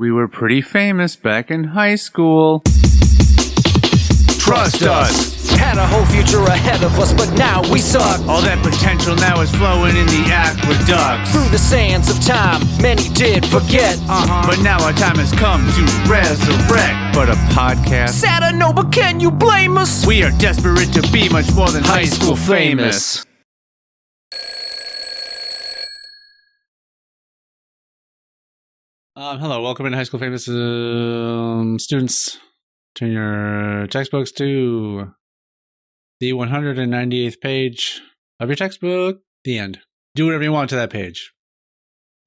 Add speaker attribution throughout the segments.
Speaker 1: We were pretty famous back in high school. Trust us!
Speaker 2: Had a whole future ahead of us, but now we suck.
Speaker 1: All that potential now is flowing in the aqueducts.
Speaker 2: Through the sands of time, many did forget.
Speaker 1: But now our time has come to resurrect. But a podcast?
Speaker 2: Sad I know, but can you blame us?
Speaker 1: We are desperate to be much more than high school famous. Hello, welcome in High School Famous students. Turn your textbooks to the 198th page of your textbook. The end. Do whatever you want to that page.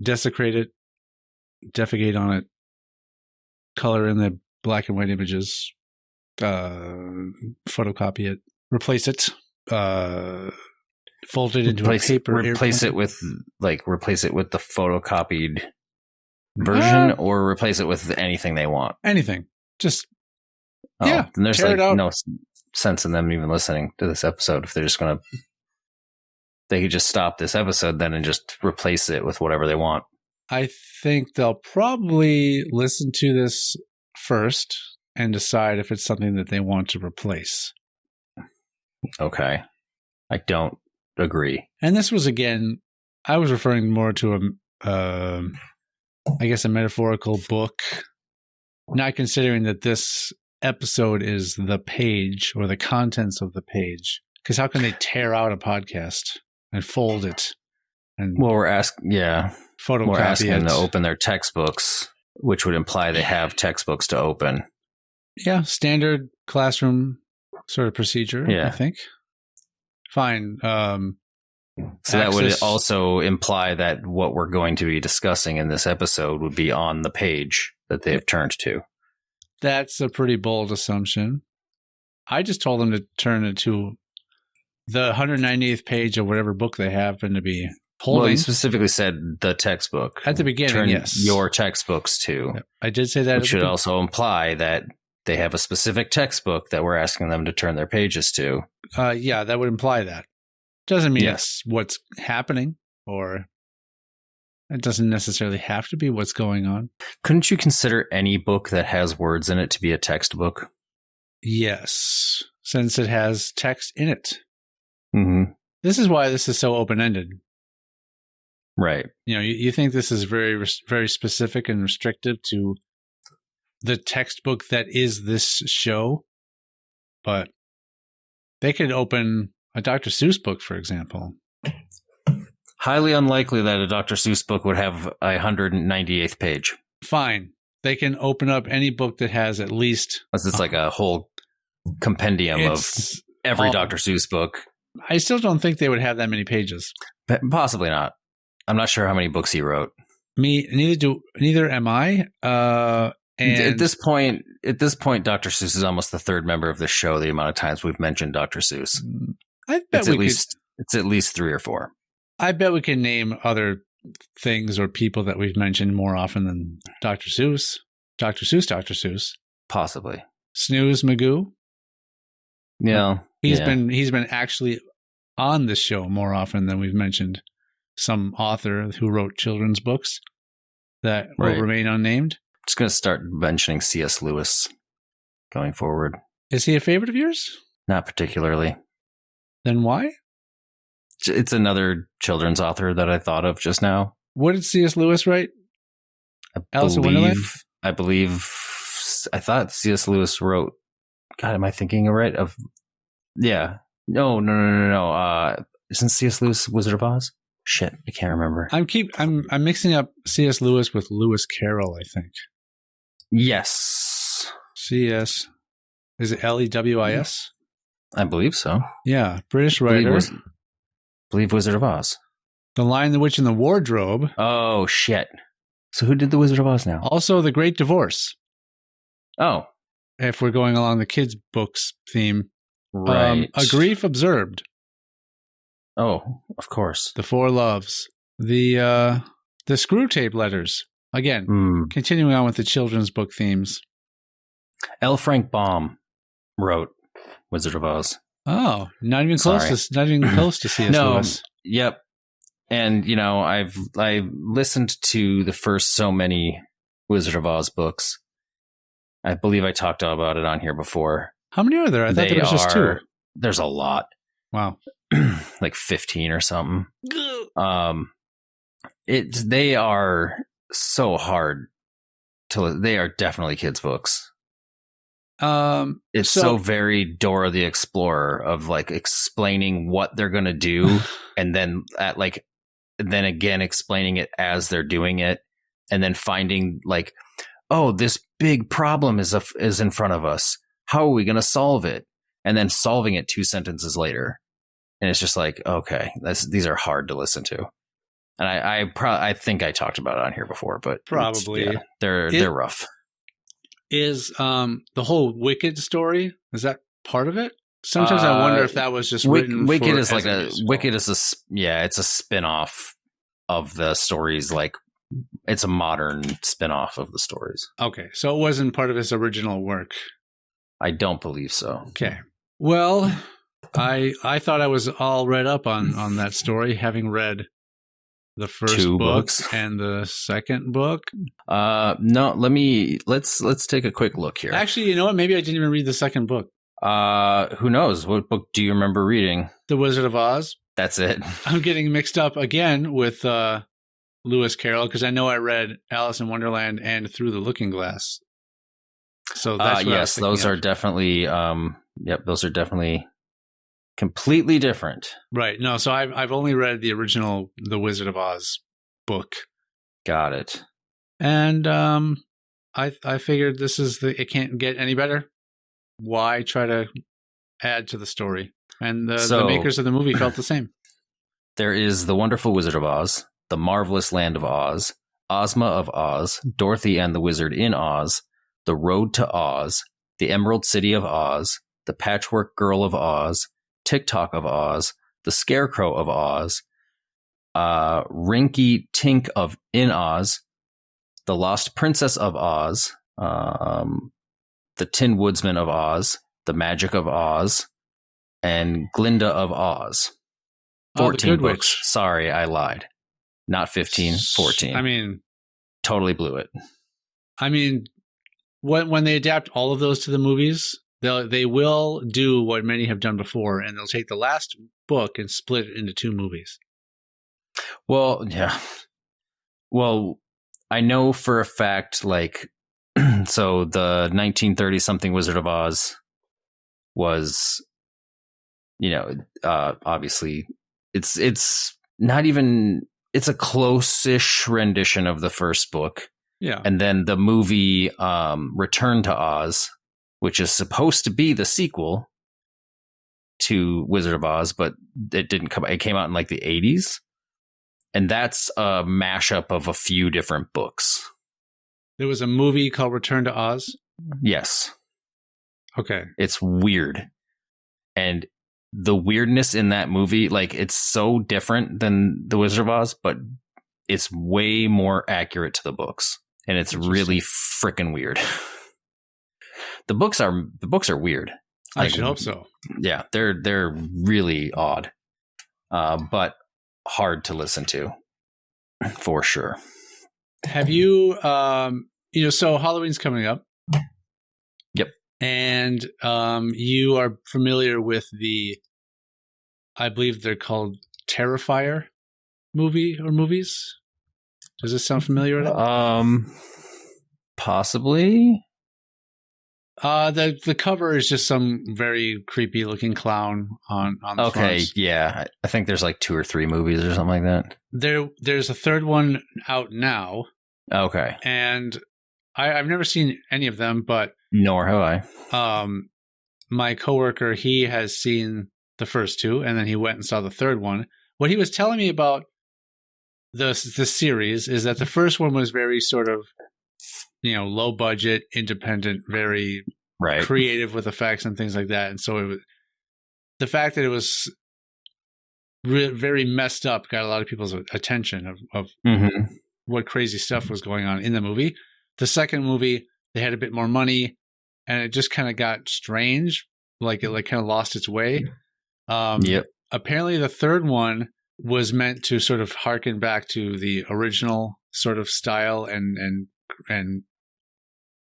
Speaker 1: Desecrate it. Defecate on it. Color in the black and white images. Photocopy it. Replace it. Fold it into a paper.
Speaker 3: Replace it with the photocopied version, or replace it with anything they want.
Speaker 1: Anything. Just
Speaker 3: then there's no sense in them even listening to this episode if they're just gonna. They could just stop this episode then and just replace it with whatever they want.
Speaker 1: I think they'll probably listen to this first and decide if it's something that they want to replace.
Speaker 3: Okay, I don't agree.
Speaker 1: And this was, again, I was referring more to a metaphorical book, not considering that this episode is the page or the contents of the page. Because how can they tear out a podcast and fold it? And
Speaker 3: we're asking them to open their textbooks, which would imply they have textbooks to open.
Speaker 1: Yeah, standard classroom sort of procedure, I think. Fine.
Speaker 3: So that would also imply that what we're going to be discussing in this episode would be on the page that they have turned to.
Speaker 1: That's a pretty bold assumption. I just told them to turn it to the 198th page of whatever book they happen to be holding.
Speaker 3: Well, you specifically said the textbook.
Speaker 1: At the beginning,
Speaker 3: turn
Speaker 1: yes.
Speaker 3: Your textbooks to.
Speaker 1: Yep. I did say that.
Speaker 3: Which should also imply that they have a specific textbook that we're asking them to turn their pages to.
Speaker 1: Yeah, that would imply that. Doesn't mean it's what's happening, or it doesn't necessarily have to be what's going on.
Speaker 3: Couldn't you consider any book that has words in it to be a textbook?
Speaker 1: Yes, since it has text in it.
Speaker 3: Mm-hmm.
Speaker 1: This is why this is so open-ended.
Speaker 3: Right.
Speaker 1: You know, you think this is very, very specific and restrictive to the textbook that is this show, but they could open a Dr. Seuss book, for example.
Speaker 3: Highly unlikely that a Dr. Seuss book would have a 198th page.
Speaker 1: Fine. They can open up any book that has at least...
Speaker 3: It's like a whole compendium of every Dr. Seuss book.
Speaker 1: I still don't think they would have that many pages.
Speaker 3: Possibly not. I'm not sure how many books he wrote.
Speaker 1: Neither am I. And
Speaker 3: at this point, Dr. Seuss is almost the third member of the show. The amount of times we've mentioned Dr. Seuss,
Speaker 1: I bet
Speaker 3: it's at least 3 or 4.
Speaker 1: I bet we can name other things or people that we've mentioned more often than Dr. Seuss. Dr. Seuss.
Speaker 3: Possibly.
Speaker 1: Snooze Magoo.
Speaker 3: Yeah,
Speaker 1: he's been actually on this show more often than we've mentioned some author who wrote children's books that will remain unnamed.
Speaker 3: Just going to start mentioning C.S. Lewis going forward.
Speaker 1: Is he a favorite of yours?
Speaker 3: Not particularly.
Speaker 1: Then why?
Speaker 3: It's another children's author that I thought of just now.
Speaker 1: What did C.S. Lewis write? Alice in Wonderland?
Speaker 3: I thought C.S. Lewis wrote... God, am I thinking right? Yeah. No. Isn't C.S. Lewis Wizard of Oz? Shit, I can't remember.
Speaker 1: I'm mixing up C.S. Lewis with Lewis Carroll, I think.
Speaker 3: Yes.
Speaker 1: C.S. Is it Lewis?
Speaker 3: I believe so.
Speaker 1: Yeah, British writer.
Speaker 3: Believe Wizard of Oz.
Speaker 1: The Lion, the Witch, and the Wardrobe.
Speaker 3: Oh, shit. So who did the Wizard of Oz now?
Speaker 1: Also, The Great Divorce.
Speaker 3: Oh.
Speaker 1: If we're going along the kids' books theme.
Speaker 3: Right.
Speaker 1: A Grief Observed.
Speaker 3: Oh, of course.
Speaker 1: The Four Loves. The Screw Tape Letters. Again, continuing on with the children's book themes.
Speaker 3: L. Frank Baum wrote Wizard of Oz.
Speaker 1: Oh, not even close to C.S. Lewis.
Speaker 3: Yep. And I listened to the first so many Wizard of Oz books. I believe I talked about it on here before.
Speaker 1: How many are there? I thought there was just 2.
Speaker 3: There's a lot.
Speaker 1: Wow.
Speaker 3: Like 15 or something. They are so hard to. They are definitely kids' books. It's so very Dora the Explorer of like explaining what they're gonna do, and then then again explaining it as they're doing it, and then finding like, oh, this big problem is in front of us. How are we gonna solve it? And then solving it 2 sentences later, and it's just like, okay, these are hard to listen to. And I think I talked about it on here before, but
Speaker 1: probably
Speaker 3: they're rough.
Speaker 1: Is the whole Wicked story, is that part of it? Sometimes I wonder if that was just written
Speaker 3: Wicked is like it's a spin-off of the stories. Like, it's a modern spin-off of the stories.
Speaker 1: Okay, so it wasn't part of his original work.
Speaker 3: I don't believe so.
Speaker 1: Okay. Well, I thought I was all read up on that story, having read the first
Speaker 3: 2
Speaker 1: book
Speaker 3: books
Speaker 1: and the second book.
Speaker 3: No, let's take a quick look here.
Speaker 1: Actually, you know what? Maybe I didn't even read the second book.
Speaker 3: Who knows? What book do you remember reading?
Speaker 1: The Wizard of Oz.
Speaker 3: That's it.
Speaker 1: I'm getting mixed up again with Lewis Carroll, because I know I read Alice in Wonderland and Through the Looking Glass. So that's what
Speaker 3: yes, those are definitely those are definitely completely different.
Speaker 1: Right. No, so I've only read the original The Wizard of Oz book.
Speaker 3: Got it.
Speaker 1: And I figured it can't get any better. Why try to add to the story? And the makers of the movie felt the same.
Speaker 3: There is The Wonderful Wizard of Oz, The Marvelous Land of Oz, Ozma of Oz, Dorothy and the Wizard in Oz, The Road to Oz, The Emerald City of Oz, The Patchwork Girl of Oz, TikTok of Oz, The Scarecrow of Oz, Rinky Tink of In Oz, The Lost Princess of Oz, The Tin Woodsman of Oz, The Magic of Oz, and Glinda of Oz. 14 books.
Speaker 1: Witch.
Speaker 3: Sorry, I lied. Not 15, 14.
Speaker 1: I mean,
Speaker 3: totally blew it.
Speaker 1: I mean, when they adapt all of those to the movies, they will do what many have done before, and they'll take the last book and split it into 2 movies.
Speaker 3: Well, yeah. Well, I know for a fact, like, so the 1930-something Wizard of Oz was, obviously, it's not even, it's a close-ish rendition of the first book.
Speaker 1: Yeah.
Speaker 3: And then the movie Return to Oz, which is supposed to be the sequel to Wizard of Oz, but it didn't come. It came out in like the 80s. And that's a mashup of a few different books.
Speaker 1: There was a movie called Return to Oz?
Speaker 3: Yes.
Speaker 1: Okay.
Speaker 3: It's weird. And the weirdness in that movie, like, it's so different than The Wizard of Oz, but it's way more accurate to the books. And it's really freaking weird. The books are weird.
Speaker 1: I should hope so.
Speaker 3: Yeah, they're really odd. But hard to listen to, for sure.
Speaker 1: Have you, so Halloween's coming up.
Speaker 3: Yep.
Speaker 1: And you are familiar with I believe they're called Terrifier movies? Does this sound familiar at all?
Speaker 3: Possibly.
Speaker 1: The cover is just some very creepy looking clown on the front.
Speaker 3: Yeah. I think there's like 2 or 3 movies or something like that.
Speaker 1: There's a third one out now.
Speaker 3: Okay.
Speaker 1: And I've never seen any of them, but
Speaker 3: nor have
Speaker 1: I. My coworker, he has seen the first 2, and then he went and saw the third one. What he was telling me about the series is that the first one was very sort of, low budget, independent, very creative with effects and things like that. And so the fact that it was very messed up got a lot of people's attention of what crazy stuff was going on in the movie. The second movie, they had a bit more money, and it just kind of got strange, like it kind of lost its way.
Speaker 3: Yep.
Speaker 1: Apparently, the third one was meant to sort of harken back to the original sort of style and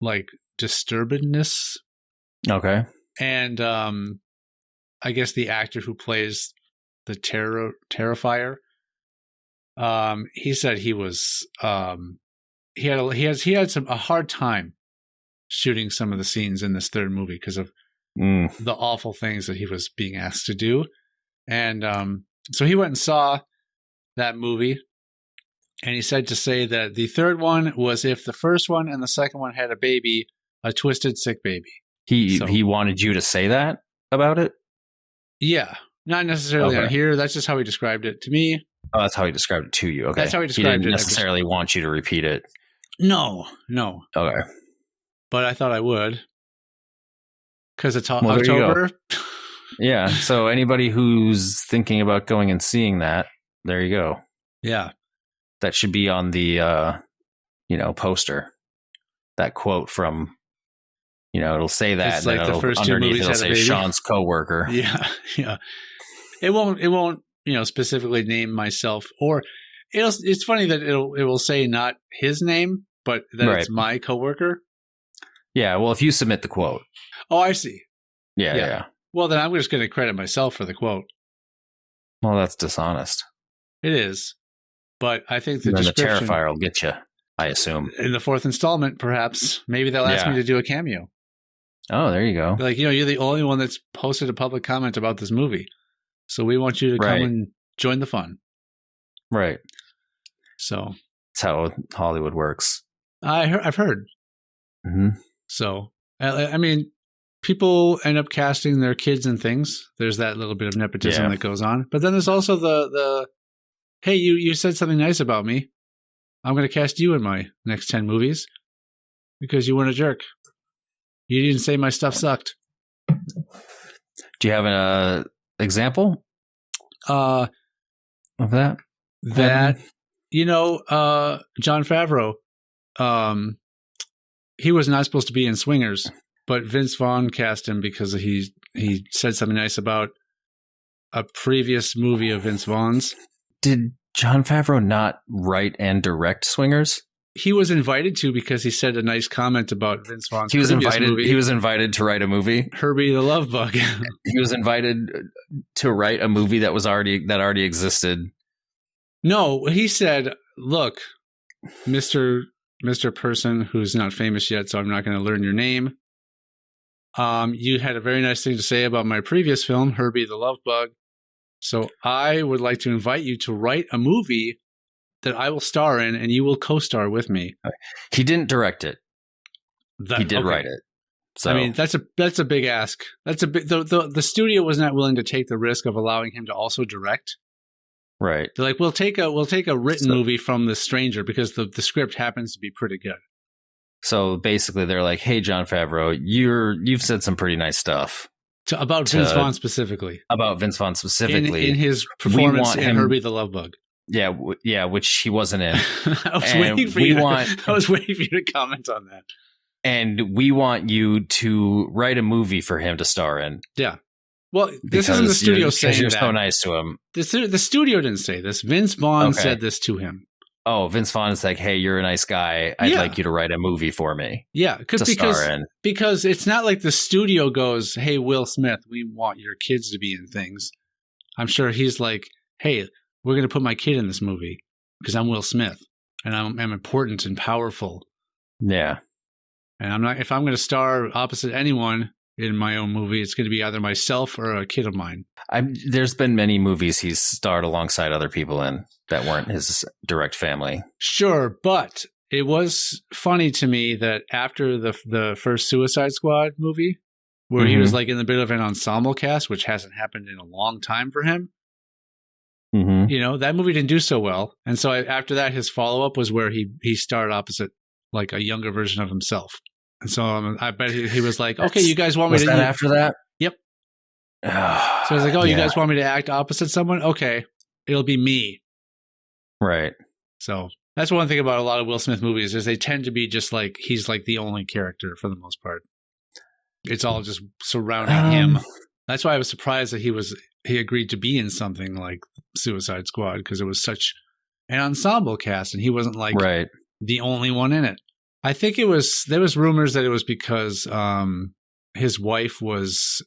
Speaker 1: like disturbedness.
Speaker 3: Okay.
Speaker 1: And I guess the actor who plays the Terrifier, he said he was he had a hard time shooting some of the scenes in this third movie because of the awful things that he was being asked to do. And so he went and saw that movie, and he said to say that the third one was if the first one and the second one had a baby, a twisted, sick baby.
Speaker 3: He wanted you to say that about it?
Speaker 1: Yeah. Not necessarily on here. That's just how he described it to me.
Speaker 3: Oh, that's how he described it to you. Okay.
Speaker 1: That's how he described it.
Speaker 3: He didn't necessarily want you to repeat it.
Speaker 1: No.
Speaker 3: Okay.
Speaker 1: But I thought I would. Because it's October.
Speaker 3: Yeah. So anybody who's thinking about going and seeing that, there you go.
Speaker 1: Yeah.
Speaker 3: That should be on the, poster. That quote from, it'll say that.
Speaker 1: It's like the first two
Speaker 3: underneath
Speaker 1: movies
Speaker 3: it'll
Speaker 1: had a
Speaker 3: say
Speaker 1: baby.
Speaker 3: Sean's coworker.
Speaker 1: Yeah. It won't, specifically name myself, or it's funny that it will say not his name, but that it's my coworker.
Speaker 3: Yeah. Well, if you submit the quote.
Speaker 1: Oh, I see.
Speaker 3: Yeah.
Speaker 1: Well, then I'm just going to credit myself for the quote.
Speaker 3: Well, that's dishonest.
Speaker 1: It is. But I think the
Speaker 3: then
Speaker 1: description...
Speaker 3: the Terrifier will get you, I assume.
Speaker 1: In the fourth installment, perhaps. Maybe they'll ask me to do a cameo.
Speaker 3: Oh, there you go.
Speaker 1: Like, you're the only one that's posted a public comment about this movie. So we want you to come and join the fun.
Speaker 3: Right.
Speaker 1: So...
Speaker 3: That's how Hollywood works.
Speaker 1: I've heard.
Speaker 3: Mm-hmm.
Speaker 1: So, I mean... People end up casting their kids in things. There's that little bit of nepotism that goes on. But then there's also the hey, you said something nice about me. I'm going to cast you in my next 10 movies because you weren't a jerk. You didn't say my stuff sucked.
Speaker 3: Do you have an example of that?
Speaker 1: That, Jon Favreau, he was not supposed to be in Swingers. But Vince Vaughn cast him because he said something nice about a previous movie of Vince Vaughn's.
Speaker 3: Did Jon Favreau not write and direct Swingers?
Speaker 1: He was invited to because he said a nice comment about Vince Vaughn's
Speaker 3: previous
Speaker 1: movie.
Speaker 3: He was invited to write a movie.
Speaker 1: Herbie the Love Bug.
Speaker 3: He was invited to write a movie that already existed. No,
Speaker 1: he said, "Look, Mr. Person who's not famous yet, so I'm not going to learn your name. You had a very nice thing to say about my previous film, Herbie the Love Bug. So I would like to invite you to write a movie that I will star in, and you will co-star with me."
Speaker 3: He didn't direct it. He did write it. So
Speaker 1: I mean, that's a big ask. That's a big. The studio was not willing to take the risk of allowing him to also direct.
Speaker 3: Right.
Speaker 1: They're like, we'll take a written movie from the stranger because the script happens to be pretty good.
Speaker 3: So basically, they're like, "Hey, Jon Favreau, you've said some pretty nice stuff
Speaker 1: about Vince Vaughn specifically.
Speaker 3: About Vince Vaughn specifically
Speaker 1: in his performance in Herbie the Love Bug.
Speaker 3: Yeah, which he wasn't in.
Speaker 1: I was waiting for you to comment on that.
Speaker 3: And we want you to write a movie for him to star in.
Speaker 1: Yeah. Well, this isn't the studio saying that.
Speaker 3: You're so nice to him.
Speaker 1: The studio didn't say this. Vince Vaughn said this to him.
Speaker 3: Oh, Vince Vaughn's like, "Hey, you're a nice guy. I'd like you to write a movie for me."
Speaker 1: Yeah, because it's not like the studio goes, "Hey, Will Smith, we want your kids to be in things." I'm sure he's like, "Hey, we're going to put my kid in this movie because I'm Will Smith and I'm important and powerful."
Speaker 3: Yeah.
Speaker 1: And I'm not. If I'm going to star opposite anyone in my own movie, it's going to be either myself or a kid of mine.
Speaker 3: There's been many movies he's starred alongside other people in that weren't his direct family.
Speaker 1: Sure, but it was funny to me that after the first Suicide Squad movie, where he was like in a bit of an ensemble cast, which hasn't happened in a long time for him, that movie didn't do so well. And so after that, his follow-up was where he starred opposite like a younger version of himself. And so I bet he was like, "Okay, you guys want me to..."
Speaker 3: Was that after that?
Speaker 1: Yep. So he's like, "Oh, you guys want me to act opposite someone? Okay, it'll be me."
Speaker 3: Right.
Speaker 1: So that's one thing about a lot of Will Smith movies is they tend to be just like he's like the only character for the most part. It's all just surrounding him. That's why I was surprised that he agreed to be in something like Suicide Squad because it was such an ensemble cast and he wasn't like the only one in it. I think there was rumors that it was because his wife was,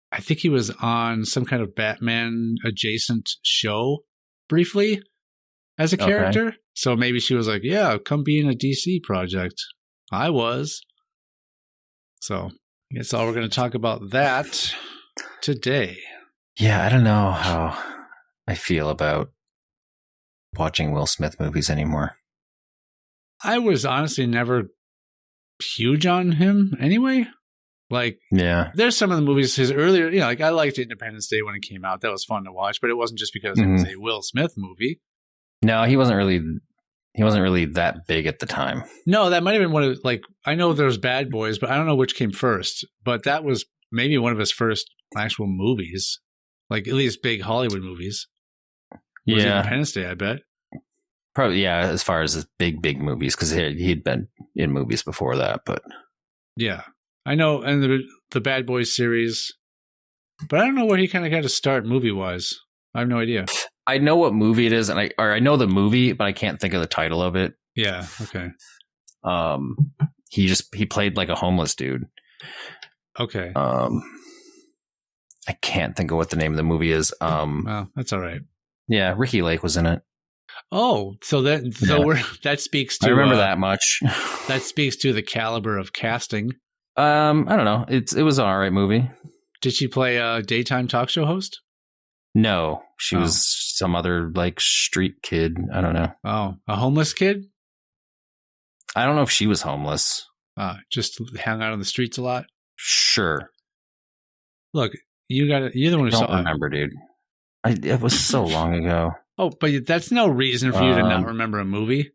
Speaker 1: I think he was on some kind of Batman adjacent show briefly as a character. Okay. So maybe she was like, yeah, come be in a DC project. I was. So I guess all we're going to talk about that today.
Speaker 3: Yeah, I don't know how I feel about watching Will Smith movies anymore.
Speaker 1: I was honestly never huge on him anyway. Like, yeah, there's some of the movies his earlier, you know, like I liked Independence Day when it came out. That was fun to watch, but it wasn't just because it was a Will Smith movie.
Speaker 3: No, he wasn't really that big at the time.
Speaker 1: No, that might have been one of, like, I know there's Bad Boys, but I don't know which came first. But that was maybe one of his first actual movies, like at least big Hollywood movies. It was Independence Day, I bet.
Speaker 3: Probably, yeah, as far as his big movies, because he'd been in movies before that, but...
Speaker 1: Yeah, I know, and the Bad Boys series, but I don't know where he kind of got to start movie-wise. I have no idea.
Speaker 3: I know what movie it is, and I know the movie, but I can't think of the title of it.
Speaker 1: Yeah, okay.
Speaker 3: He played like a homeless dude.
Speaker 1: Okay.
Speaker 3: I can't think of what the name of the movie is.
Speaker 1: Well, that's all right.
Speaker 3: Yeah, Ricky Lake was in it.
Speaker 1: Oh, so that speaks to.
Speaker 3: I remember that much.
Speaker 1: That speaks to the caliber of casting.
Speaker 3: I don't know. It was an alright movie.
Speaker 1: Did she play a daytime talk show host?
Speaker 3: No, she was some other like street kid. I don't know.
Speaker 1: Oh, a homeless kid?
Speaker 3: I don't know if she was homeless.
Speaker 4: Just hang out on the streets a lot?
Speaker 3: Sure.
Speaker 1: Look, you're the one who saw it.
Speaker 3: I don't remember, dude. It was so long ago.
Speaker 1: Oh, but that's no reason for you to not remember a movie.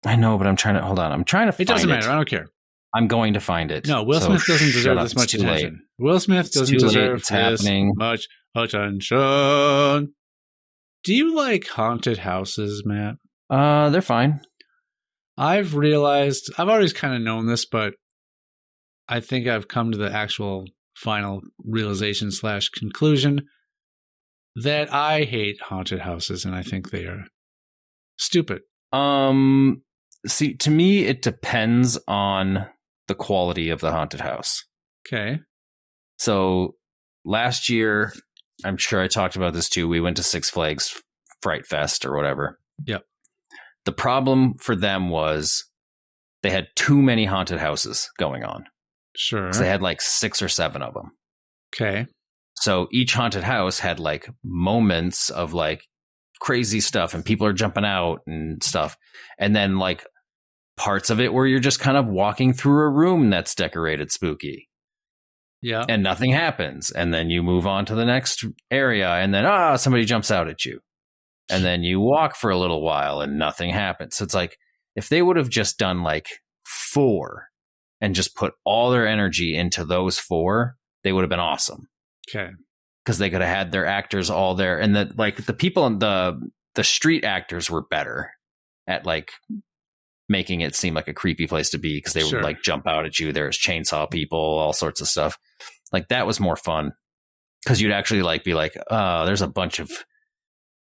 Speaker 3: I know, but I'm trying to hold on. I'm trying to find it.
Speaker 1: It doesn't matter. I don't care.
Speaker 3: I'm going to find it.
Speaker 1: No, Will Smith doesn't deserve this much attention. Will Smith doesn't deserve this much attention. Do you like haunted houses, Matt?
Speaker 3: They're fine.
Speaker 1: I've realized, I've always kind of known this, but I think I've come to the actual final realization / conclusion that I hate haunted houses, and I think they are stupid.
Speaker 3: See, to me, it depends on the quality of the haunted house.
Speaker 1: Okay.
Speaker 3: So last year, I'm sure I talked about this too. We went to Six Flags Fright Fest or whatever.
Speaker 1: Yep.
Speaker 3: The problem for them was they had too many haunted houses going on.
Speaker 1: Sure.
Speaker 3: So they had like 6 or 7 of them.
Speaker 1: Okay.
Speaker 3: So each haunted house had like moments of like crazy stuff and people are jumping out and stuff. And then like parts of it where you're just kind of walking through a room that's decorated spooky.
Speaker 1: Yeah.
Speaker 3: And nothing happens. And then you move on to the next area and then, somebody jumps out at you. And then you walk for a little while and nothing happens. So it's like, if they would have just done like 4 and just put all their energy into those 4, they would have been awesome.
Speaker 1: Okay.
Speaker 3: Because they could have had their actors all there. And the people in the street actors were better at like making it seem like a creepy place to be because they would like jump out at you. There's chainsaw people, all sorts of stuff. Like that was more fun because you'd actually like be like, there's a bunch of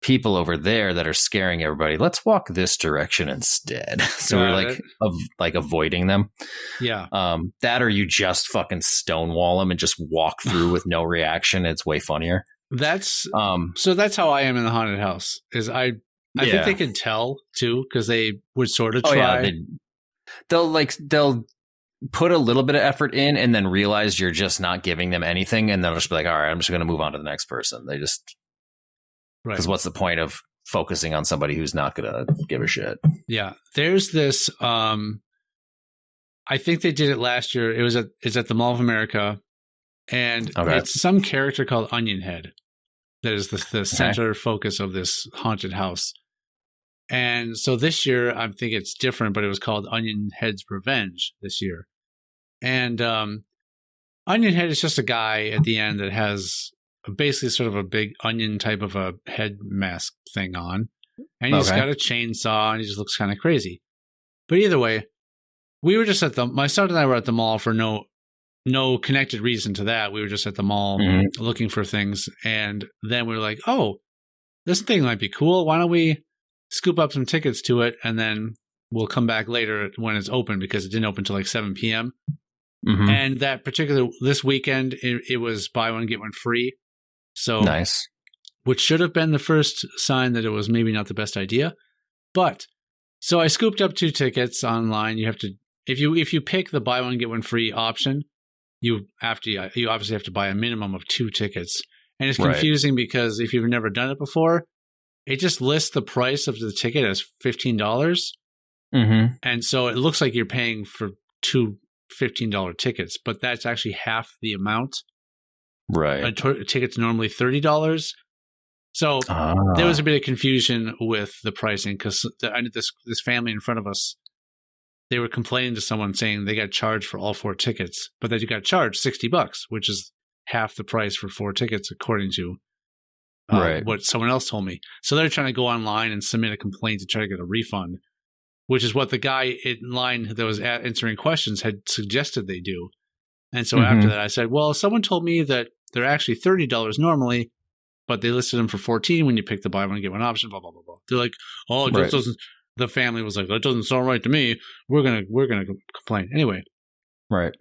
Speaker 3: people over there that are scaring everybody. Let's walk this direction instead. So we're like avoiding them.
Speaker 1: Yeah.
Speaker 3: That or you just fucking stonewall them and just walk through with no reaction. It's way funnier.
Speaker 1: That's so that's how I am in the haunted house. Is I think they can tell too because they would sort of try.
Speaker 3: Yeah, they'll put a little bit of effort in and then realize you're just not giving them anything, and they'll just be like, all right, I'm just going to move on to the next person. They just because what's the point of focusing on somebody who's not going to give a shit?
Speaker 1: Yeah, there's this. I think they did it last year. It's at the Mall of America, and it's some character called Onion Head that is the center focus of this haunted house. And so this year, I think it's different, but it was called Onion Head's Revenge this year. And Onion Head is just a guy at the end that has basically sort of a big onion type of a head mask thing on. And he's got a chainsaw and he just looks kind of crazy. But either way, we were just my son and I were at the mall for no connected reason to that. We were just at the mall looking for things. And then we were like, oh, this thing might be cool. Why don't we scoop up some tickets to it and then we'll come back later when it's open because it didn't open until like 7 p.m.
Speaker 3: Mhm.
Speaker 1: And this weekend, it was buy one, get one free. So
Speaker 3: Nice.
Speaker 1: which should have been the first sign that it was maybe not the best idea. But so I scooped up 2 tickets online. You have to, if you pick the buy one, get one free option, you obviously have to buy a minimum of 2 tickets. And it's confusing because if you've never done it before, it just lists the price of the ticket as $15.
Speaker 3: Mm-hmm.
Speaker 1: And so it looks like you're paying for 2 $15 tickets, but that's actually half the amount.
Speaker 3: Right.
Speaker 1: A ticket's normally $30. So there was a bit of confusion with the pricing because I knew this family in front of us, they were complaining to someone saying they got charged for all 4 tickets, but they got charged $60, which is half the price for 4 tickets, according to what someone else told me. So they're trying to go online and submit a complaint to try to get a refund, which is what the guy in line that was answering questions had suggested they do. And so after that, I said, well, someone told me that they're actually $30 normally, but they listed them for $14 when you pick the buy one, get one option, blah, blah, blah, blah. They're like, oh, it just doesn't, the family was like, that doesn't sound right to me. We're going to complain. Anyway.
Speaker 3: Right.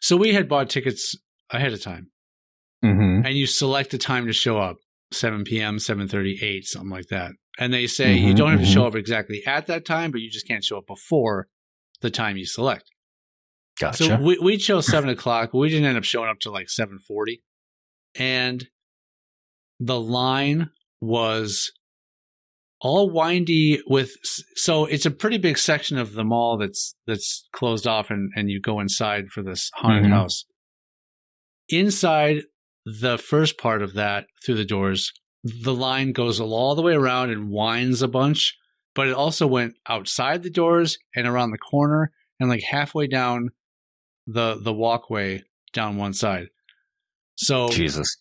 Speaker 1: So we had bought tickets ahead of time.
Speaker 3: Mm-hmm.
Speaker 1: And you select a time to show up, 7 p.m., 7:30, 8, something like that. And they say you don't have to show up exactly at that time, but you just can't show up before the time you select.
Speaker 3: Gotcha.
Speaker 1: So we chose 7 o'clock, but we didn't end up showing up till like 7:40. And the line was all windy so it's a pretty big section of the mall that's closed off and you go inside for this haunted house. Inside the first part of that through the doors, the line goes all the way around and winds a bunch, but it also went outside the doors and around the corner and like halfway down the walkway down one side. So
Speaker 3: Jesus.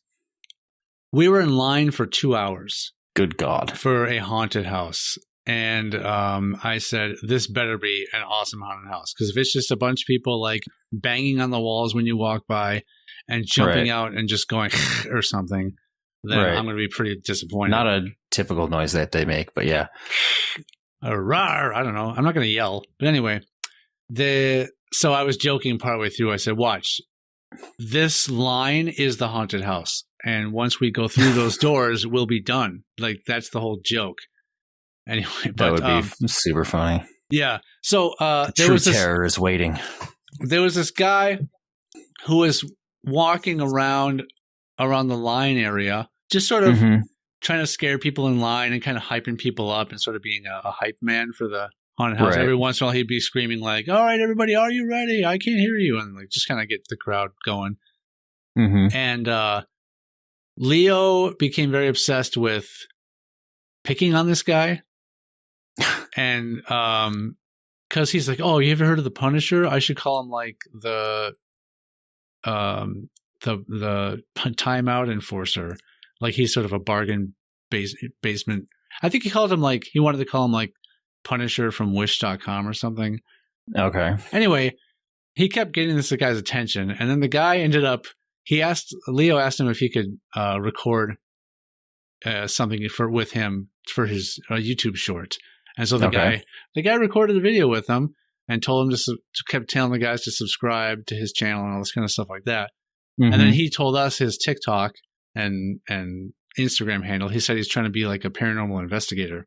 Speaker 1: We were in line for 2 hours.
Speaker 3: Good God.
Speaker 1: For a haunted house. And I said, this better be an awesome haunted house. Because if it's just a bunch of people like banging on the walls when you walk by and jumping out and just going or something, then I'm going to be pretty disappointed.
Speaker 3: Not a typical noise that they make, but yeah.
Speaker 1: A rawr, I don't know. I'm not going to yell. But anyway, so I was joking partway through. I said, watch, this line is the haunted house. And once we go through those doors, we'll be done. Like, that's the whole joke. Anyway,
Speaker 3: that would be super funny.
Speaker 1: Yeah. So
Speaker 3: there was terror is waiting.
Speaker 1: There was this guy who was walking around the line area, just sort of trying to scare people in line and kind of hyping people up and sort of being a hype man for the haunted house. Right. Every once in a while, he'd be screaming like, "All right, everybody, are you ready? I can't hear you," and like just kind of get the crowd going. And Leo became very obsessed with picking on this guy. And because he's like, oh, you ever heard of the Punisher? I should call him like the timeout enforcer. Like he's sort of a bargain basement. I think he wanted to call him like Punisher from Wish.com or something.
Speaker 3: Okay.
Speaker 1: Anyway, he kept getting this guy's attention, and then the guy ended up. Leo asked him if he could record something with him for his YouTube short. And so the guy recorded the video with him and told him kept telling the guys to subscribe to his channel and all this kind of stuff like that. And then he told us his TikTok and Instagram handle. He said he's trying to be like a paranormal investigator.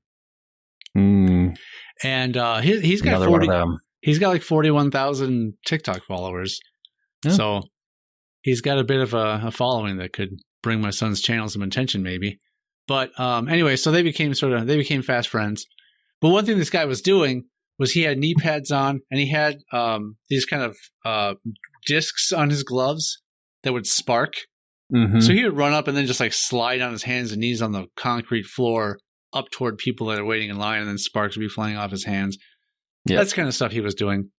Speaker 1: And he's got he's got like 41,000 TikTok followers. Yeah. So he's got a bit of a following that could bring my son's channel some attention, maybe. But anyway, so they became fast friends. But one thing this guy was doing was he had knee pads on, and he had these kind of discs on his gloves that would spark. So he would run up and then just like slide on his hands and knees on the concrete floor up toward people that are waiting in line, and then sparks would be flying off his hands. Yep. That's the kind of stuff he was doing.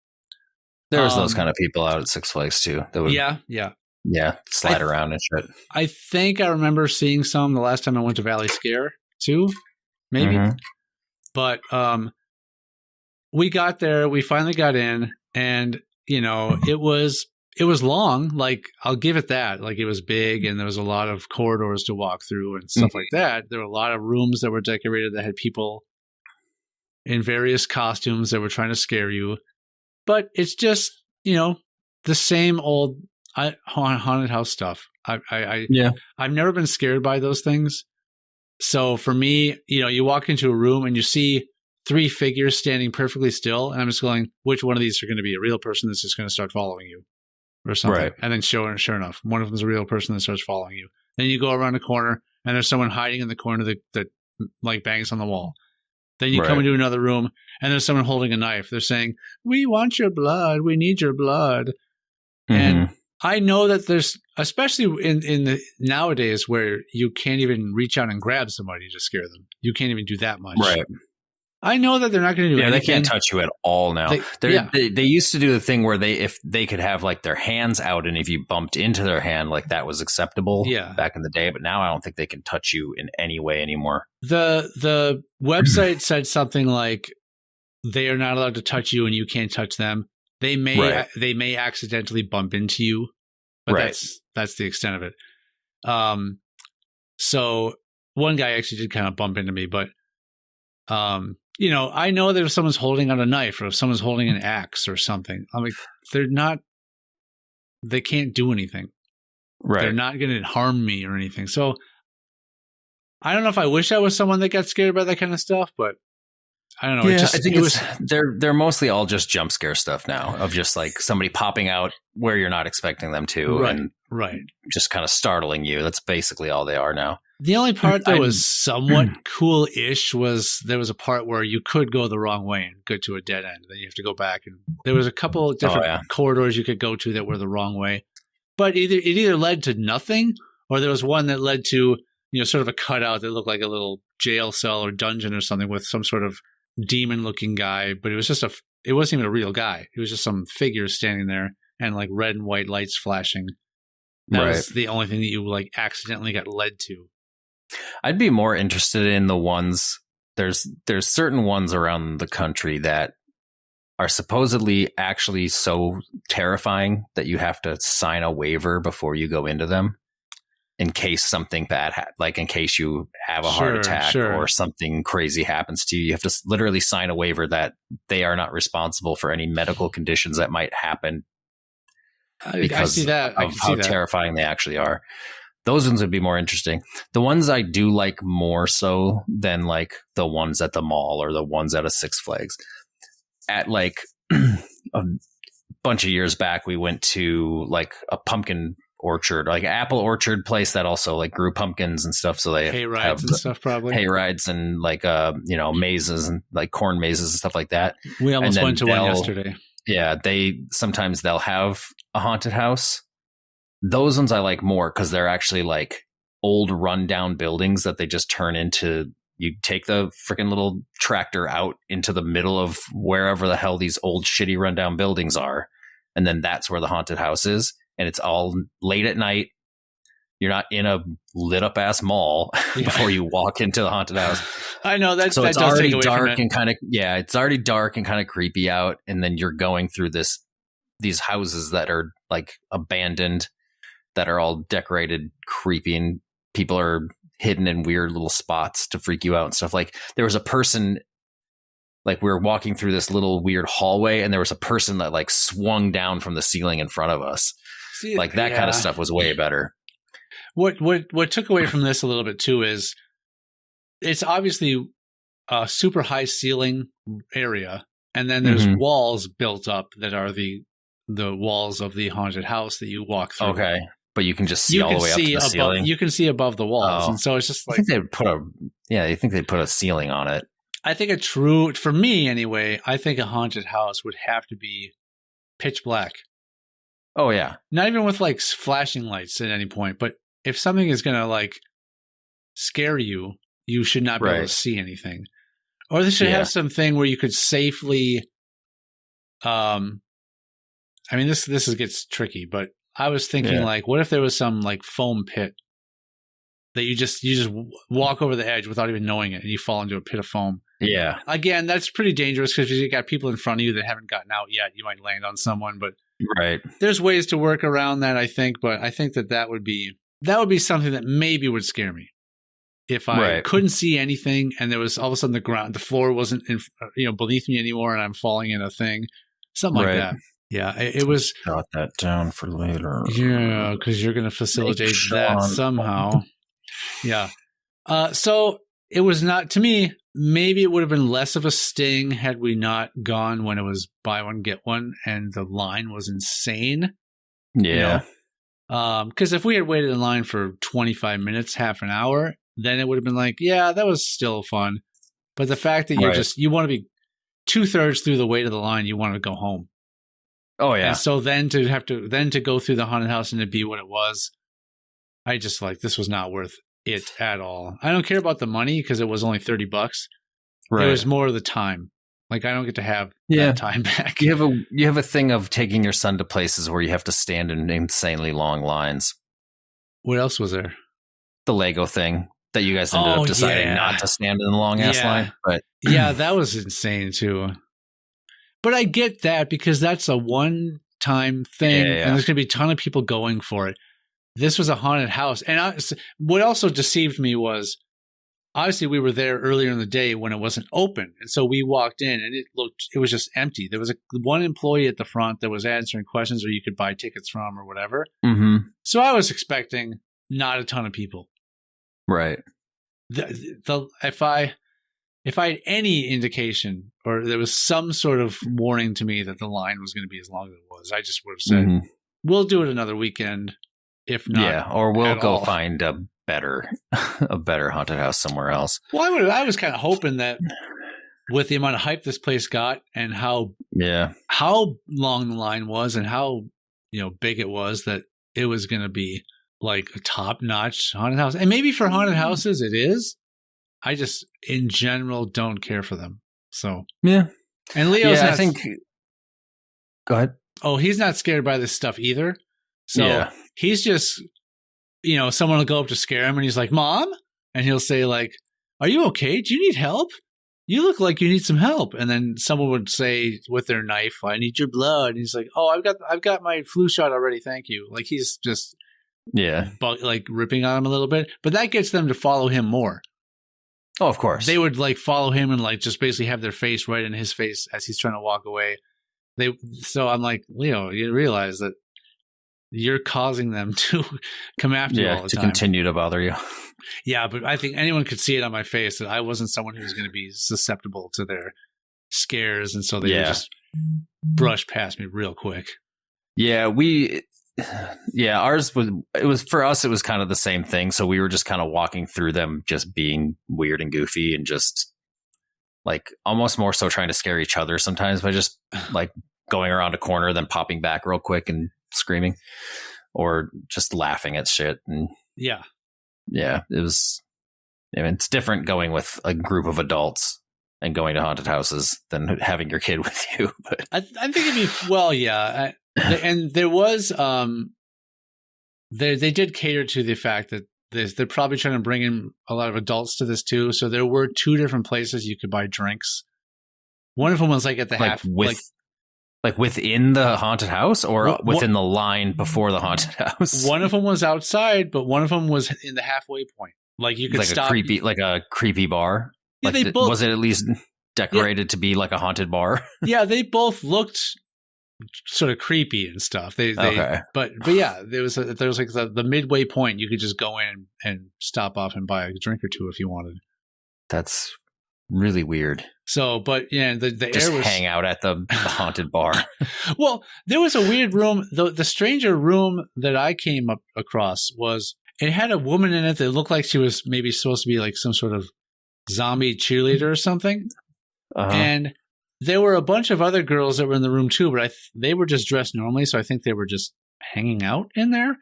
Speaker 3: There was those kind of people out at Six Flags too. That would, yeah, slide around and shit. I
Speaker 1: think I remember seeing some the last time I went to Valley Scare too, maybe. But we got there. We finally got in, and it was long. Like, I'll give it that. Like, it was big, and there was a lot of corridors to walk through and stuff like that. There were a lot of rooms that were decorated that had people in various costumes that were trying to scare you. But it's just, the same old haunted house stuff. I've never been scared by those things. So for me, you walk into a room and you see 3 figures standing perfectly still, and I'm just going, which one of these are going to be a real person that's just going to start following you or something? Right. And then sure enough, one of them is a real person that starts following you. Then you go around a corner and there's someone hiding in the corner that like bangs on the wall. Then you come into another room and there's someone holding a knife. They're saying, "We want your blood. We need your blood." Mm-hmm. And I know that there's, especially in the nowadays where you can't even reach out and grab somebody to scare them. You can't even do that much. Right. I know that they're not going to do anything.
Speaker 3: They can't touch you at all now. They used to do the thing where if they could have like their hands out, and if you bumped into their hand, like that was acceptable back in the day. But now I don't think they can touch you in any way anymore.
Speaker 1: The website said something like they are not allowed to touch you and you can't touch them. They may accidentally bump into you, but that's the extent of it. So one guy actually did kind of bump into me, but I know that if someone's holding out a knife or if someone's holding an axe or something, I'm like, they can't do anything. Right. They're not going to harm me or anything. So I don't know if I wish I was someone that got scared by that kind of stuff, but I don't know.
Speaker 3: Yeah, I think they're mostly all just jump scare stuff now, of just like somebody popping out where you're not expecting them to, and just kind of startling you. That's basically all they are now.
Speaker 1: The only part that was somewhat cool-ish was there was a part where you could go the wrong way and go to a dead end. Then you have to go back, and there was a couple of different corridors you could go to that were the wrong way. But it either led to nothing, or there was one that led to sort of a cutout that looked like a little jail cell or dungeon or something with some sort of demon-looking guy. But it was just it wasn't even a real guy. It was just some figure standing there and like red and white lights flashing. That was the only thing that you like accidentally got led to.
Speaker 3: I'd be more interested in the ones. There's certain ones around the country that are supposedly actually so terrifying that you have to sign a waiver before you go into them, in case something bad like in case you have a heart attack or something crazy happens to you. You have to literally sign a waiver that they are not responsible for any medical conditions that might happen because of how terrifying they actually are. Those ones would be more interesting. The ones I do like more so than like the ones at the mall or the ones at a Six Flags. At like a bunch of years back, we went to like a pumpkin orchard, like apple orchard place that also like grew pumpkins and stuff. So they
Speaker 1: hay rides and stuff, probably
Speaker 3: hay rides and like mazes and like corn mazes and stuff like that.
Speaker 1: We almost went to one yesterday.
Speaker 3: Yeah, they'll have a haunted house. Those ones I like more because they're actually like old rundown buildings that they just turn into. You take the freaking little tractor out into the middle of wherever the hell these old shitty rundown buildings are. And then that's where the haunted house is. And it's all late at night. You're not in a lit up ass mall before you walk into the haunted house.
Speaker 1: I know it's
Speaker 3: already dark and kind of, it's already dark and kind of creepy out. And then you're going through these houses that are like abandoned, that are all decorated creepy, and people are hidden in weird little spots to freak you out and stuff. Like there was a person, like we were walking through this little weird hallway and there was a person that like swung down from the ceiling in front of us. See, like that kind of stuff was way better.
Speaker 1: What took away from this a little bit too is it's obviously a super high ceiling area. And then there's walls built up that are the walls of the haunted house that you walk through.
Speaker 3: Okay. But you can just see all the way up to the ceiling.
Speaker 1: You can see above the walls. And so it's just like,
Speaker 3: you think they'd put a ceiling on it.
Speaker 1: I think for me anyway, I think a haunted house would have to be pitch black.
Speaker 3: Oh yeah.
Speaker 1: Not even with like flashing lights at any point, but if something is going to like scare you, you should not be able to see anything. Or they should have something where you could safely, I mean, this gets tricky, but I was thinking like, what if there was some like foam pit that you just walk over the edge without even knowing it and you fall into a pit of foam?
Speaker 3: Yeah.
Speaker 1: Again, that's pretty dangerous because you got people in front of you that haven't gotten out yet. You might land on someone, but there's ways to work around that, I think. But I think that would be something that maybe would scare me. if I
Speaker 3: Right.
Speaker 1: couldn't see anything and there was all of a sudden the floor wasn't beneath me anymore and I'm falling in a thing, something like
Speaker 3: Right.
Speaker 1: that. Yeah, it was.
Speaker 3: Jot that down for later.
Speaker 1: Yeah, because you're going to facilitate that
Speaker 3: Sean.
Speaker 1: somehow. Yeah. So it was not, to me, maybe it would have been less of a sting had we not gone when it was buy one, get one, and the line was insane.
Speaker 3: Yeah.
Speaker 1: Because if we had waited in line for 25 minutes, half an hour, then it would have been like, yeah, that was still fun. But the fact that you want to be 2/3 through the way to the line, you want to go home.
Speaker 3: Oh yeah.
Speaker 1: And so then to go through the haunted house and to be what it was, I just this was not worth it at all. I don't care about the money because it was only $30.
Speaker 3: Right.
Speaker 1: It was more of the time. Like I don't get to have that time back.
Speaker 3: You have a thing of taking your son to places where you have to stand in insanely long lines.
Speaker 1: What else was there?
Speaker 3: The Lego thing that you guys ended up deciding not to stand in the long ass line. But
Speaker 1: yeah, that was insane too. But I get that because that's a one-time thing, and there's going to be a ton of people going for it. This was a haunted house. And what also deceived me was, obviously we were there earlier in the day when it wasn't open. And so we walked in and it was just empty. There was one employee at the front that was answering questions or you could buy tickets from or whatever.
Speaker 3: Mm-hmm.
Speaker 1: So I was expecting not a ton of people.
Speaker 3: Right.
Speaker 1: If I had any indication or there was some sort of warning to me that the line was going to be as long as it was, I just would have said, we'll do it another weekend. If not,
Speaker 3: or we'll go find a better haunted house somewhere else.
Speaker 1: Well, I was kind of hoping that with the amount of hype this place got and how long the line was and how big it was, that it was going to be like a top-notch haunted house. And maybe for haunted houses it is. I just in general don't care for them. So
Speaker 3: yeah.
Speaker 1: And Leo's
Speaker 3: I think. Go ahead.
Speaker 1: Oh, he's not scared by this stuff either. So he's just, someone will go up to scare him and he's like, Mom? And he'll say like, are you okay? Do you need help? You look like you need some help. And then someone would say with their knife, I need your blood. And he's like, oh, I've got my flu shot already. Thank you. Like he's just like ripping on him a little bit. But that gets them to follow him more.
Speaker 3: Oh, of course.
Speaker 1: They would like follow him and like just basically have their face right in his face as he's trying to walk away. So I'm like, Leo, you realize that you're causing them to come after you all the time.
Speaker 3: To continue to bother you.
Speaker 1: Yeah, but I think anyone could see it on my face that I wasn't someone who was going to be susceptible to their scares, and so they would just brush past me real quick.
Speaker 3: Yeah, ours was for us. It was kind of the same thing. So we were just kind of walking through them, just being weird and goofy, and just like almost more so trying to scare each other sometimes by just like going around a corner, then popping back real quick and screaming, or just laughing at shit. And it was. I mean, it's different going with a group of adults and going to haunted houses than having your kid with you. But
Speaker 1: I think it'd be and there was they did cater to the fact that they're probably trying to bring in a lot of adults to this too. So there were 2 different places you could buy drinks. One of them was like at the
Speaker 3: like within the haunted house or within the line before the haunted house.
Speaker 1: One of them was outside, but one of them was in the halfway point. Like you could
Speaker 3: like
Speaker 1: stop.
Speaker 3: a creepy bar.
Speaker 1: Yeah,
Speaker 3: like was it at least decorated to be like a haunted bar?
Speaker 1: Yeah, they both looked sort of creepy and stuff. But yeah, there was like the midway point. You could just go in and stop off and buy a drink or 2 if you wanted.
Speaker 3: That's really weird.
Speaker 1: So, but yeah, the
Speaker 3: just
Speaker 1: air was
Speaker 3: hang out at the haunted bar.
Speaker 1: Well, there was a weird room. The stranger room that I came across was it had a woman in it that looked like she was maybe supposed to be like some sort of zombie cheerleader or something. And there were a bunch of other girls that were in the room too, but they were just dressed normally, so I think they were just hanging out in there.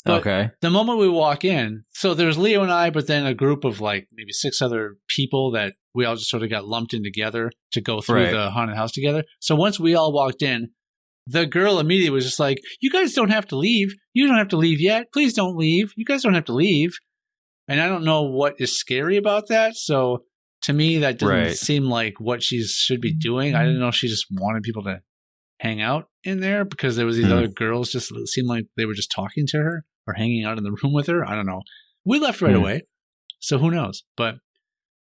Speaker 1: But the moment we walk in, so there's Leo and I, but then a group of like maybe 6 other people that we all just sort of got lumped in together to go through the haunted house together. So once we all walked in, the girl immediately was just like, you guys don't have to leave. You don't have to leave yet. Please don't leave. You guys don't have to leave. And I don't know what is scary about that. So to me, that doesn't seem like what she should be doing. I didn't know if she just wanted people to hang out in there because there was these other girls just seemed like they were just talking to her or hanging out in the room with her. I don't know. We left right away. So who knows? But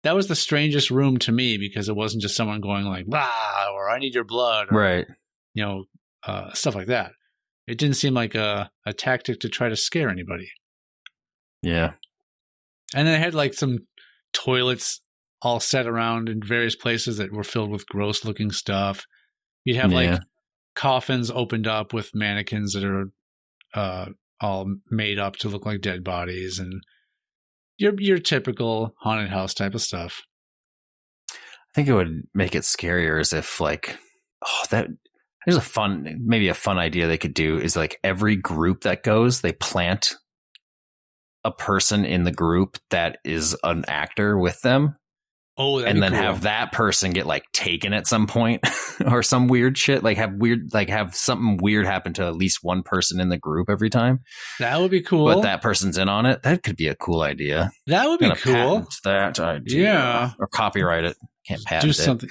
Speaker 1: that was the strangest room to me because it wasn't just someone going like, "Blah," or "I need your blood," or,
Speaker 3: Right.
Speaker 1: Stuff like that. It didn't seem like a tactic to try to scare anybody.
Speaker 3: Yeah.
Speaker 1: And then they had like some toilets all set around in various places that were filled with gross looking stuff. You'd have like coffins opened up with mannequins that are all made up to look like dead bodies, and your typical haunted house type of stuff.
Speaker 3: I think it would make it scarier as if like, there's a fun idea they could do is like every group that goes, they plant a person in the group that is an actor with them.
Speaker 1: Oh,
Speaker 3: and then
Speaker 1: cool.
Speaker 3: Have that person get like taken at some point or some weird shit. Like have something weird happen to at least one person in the group every time.
Speaker 1: That would be cool.
Speaker 3: But that person's in on it. That could be a cool idea.
Speaker 1: That would be cool.
Speaker 3: That idea.
Speaker 1: Yeah.
Speaker 3: Or copyright it. Can't patent it.
Speaker 1: Do something.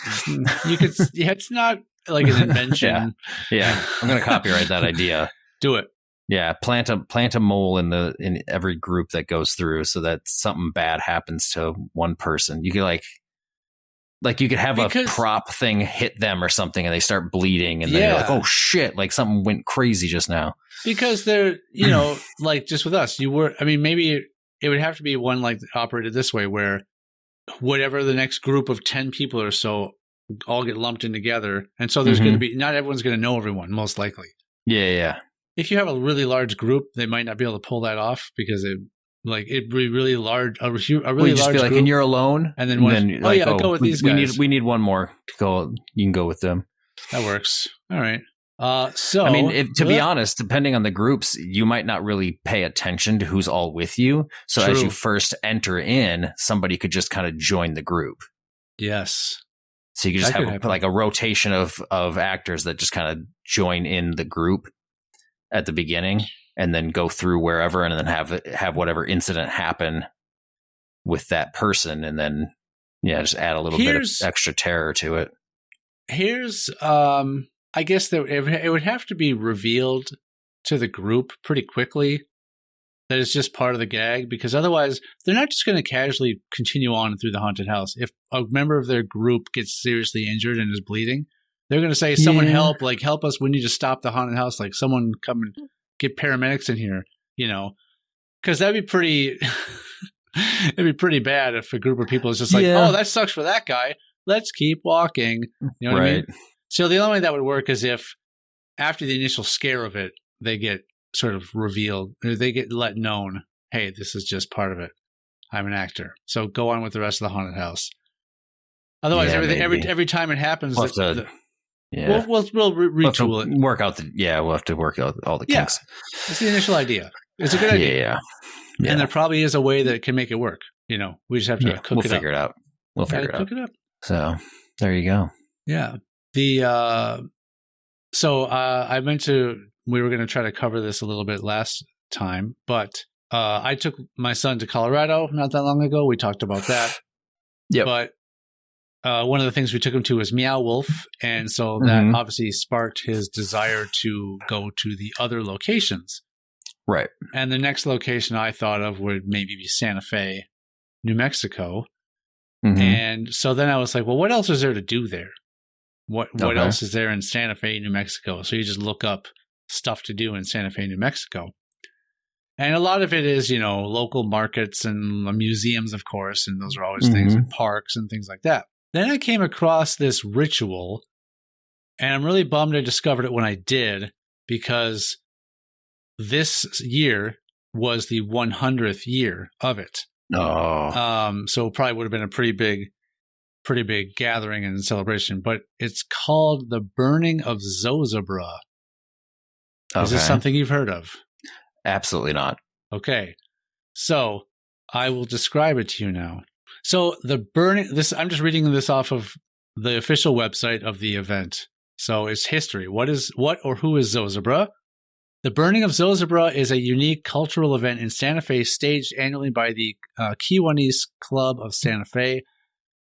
Speaker 1: You could. Yeah, it's not like an invention.
Speaker 3: Yeah. I'm going to copyright that idea.
Speaker 1: Do it.
Speaker 3: Yeah, plant a mole in every group that goes through, so that something bad happens to one person. You could you could have a prop thing hit them or something, and they start bleeding, and then you're like, oh shit, like something went crazy just now.
Speaker 1: Because they're like just with us, maybe it would have to be one like operated this way, where whatever the next group of 10 people or so all get lumped in together, and so there's going to be not everyone's going to know everyone, most likely.
Speaker 3: Yeah.
Speaker 1: If you have a really large group, they might not be able to pull that off because it'd be really large. A really large group,
Speaker 3: and you're alone,
Speaker 1: and then I'll go with these guys.
Speaker 3: We need one more to go. You can go with them.
Speaker 1: That works. All right. So
Speaker 3: to be honest, depending on the groups, you might not really pay attention to who's all with you. So as you first enter in, somebody could just kind of join the group.
Speaker 1: Yes.
Speaker 3: So you could just have like a rotation of actors that just kind of join in the group at the beginning, and then go through wherever, and then have whatever incident happen with that person, and then just add a little bit of extra terror to it.
Speaker 1: Here's I guess that it would have to be revealed to the group pretty quickly that it's just part of the gag, because otherwise they're not just going to casually continue on through the haunted house. If a member of their group gets seriously injured and is bleeding, they're going to say, someone help us. We need to stop the haunted house. Like, someone come and get paramedics in here, because that'd be pretty, it'd be pretty bad if a group of people is just like, oh, that sucks for that guy. Let's keep walking. You know what I mean? So the only way that would work is if after the initial scare of it, they get sort of revealed, or they get let known, hey, this is just part of it. I'm an actor. So go on with the rest of the haunted house. Otherwise, every time it happens, we'll retool it.
Speaker 3: We'll have to work out all the kinks.
Speaker 1: It's the initial idea. It's a good idea. Yeah. And there probably is a way that can make it work. We just have to cook it up.
Speaker 3: We'll figure it out.
Speaker 1: Cook it up.
Speaker 3: So there you go.
Speaker 1: Yeah. I meant we were going to try to cover this a little bit last time, but I took my son to Colorado not that long ago. We talked about that.
Speaker 3: Yeah.
Speaker 1: But one of the things we took him to was Meow Wolf, and so that obviously sparked his desire to go to the other locations.
Speaker 3: Right.
Speaker 1: And the next location I thought of would maybe be Santa Fe, New Mexico. And so then I was like, well, what else is there to do there? What else is there in Santa Fe, New Mexico? So you just look up stuff to do in Santa Fe, New Mexico. And a lot of it is, local markets and museums, of course, and those are always things, and parks and things like that. Then I came across this ritual, and I'm really bummed I discovered it when I did, because this year was the 100th year of it.
Speaker 3: Oh.
Speaker 1: So it probably would have been a pretty big gathering and celebration, but it's called the Burning of Zozobra. Is this something you've heard of?
Speaker 3: Absolutely not.
Speaker 1: Okay. So I will describe it to you now. So the burning, I'm just reading this off of the official website of the event. So it's history. What or who is Zozobra? The Burning of Zozobra is a unique cultural event in Santa Fe staged annually by the Kiwanis Club of Santa Fe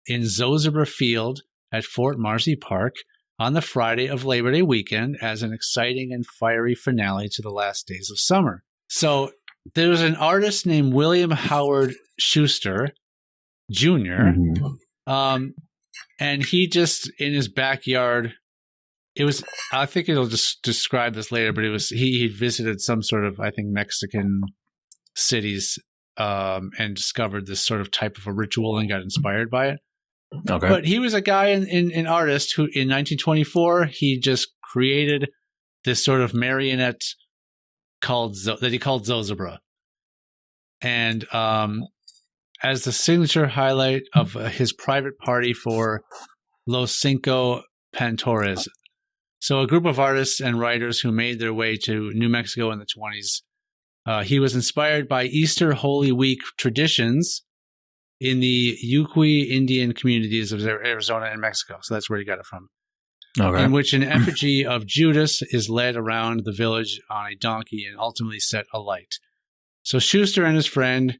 Speaker 1: in Zozobra Field at Fort Marcy Park on the Friday of Labor Day weekend as an exciting and fiery finale to the last days of summer. So there was an artist named William Howard Schuster Jr. And he just in his backyard. It was. I think it'll just describe this later, but it was he visited some sort of Mexican cities and discovered this sort of type of a ritual and got inspired by it.
Speaker 3: Okay.
Speaker 1: But he was a guy, an artist who in 1924 he just created this sort of marionette that he called Zozobra, and as the signature highlight of his private party for Los Cinco Pintores. So a group of artists and writers who made their way to New Mexico in the 1920s. He was inspired by Easter Holy Week traditions in the Yaqui Indian communities of Arizona and Mexico. So that's where he got it from.
Speaker 3: Okay.
Speaker 1: In which an effigy of Judas is led around the village on a donkey and ultimately set alight. So Schuster and his friend,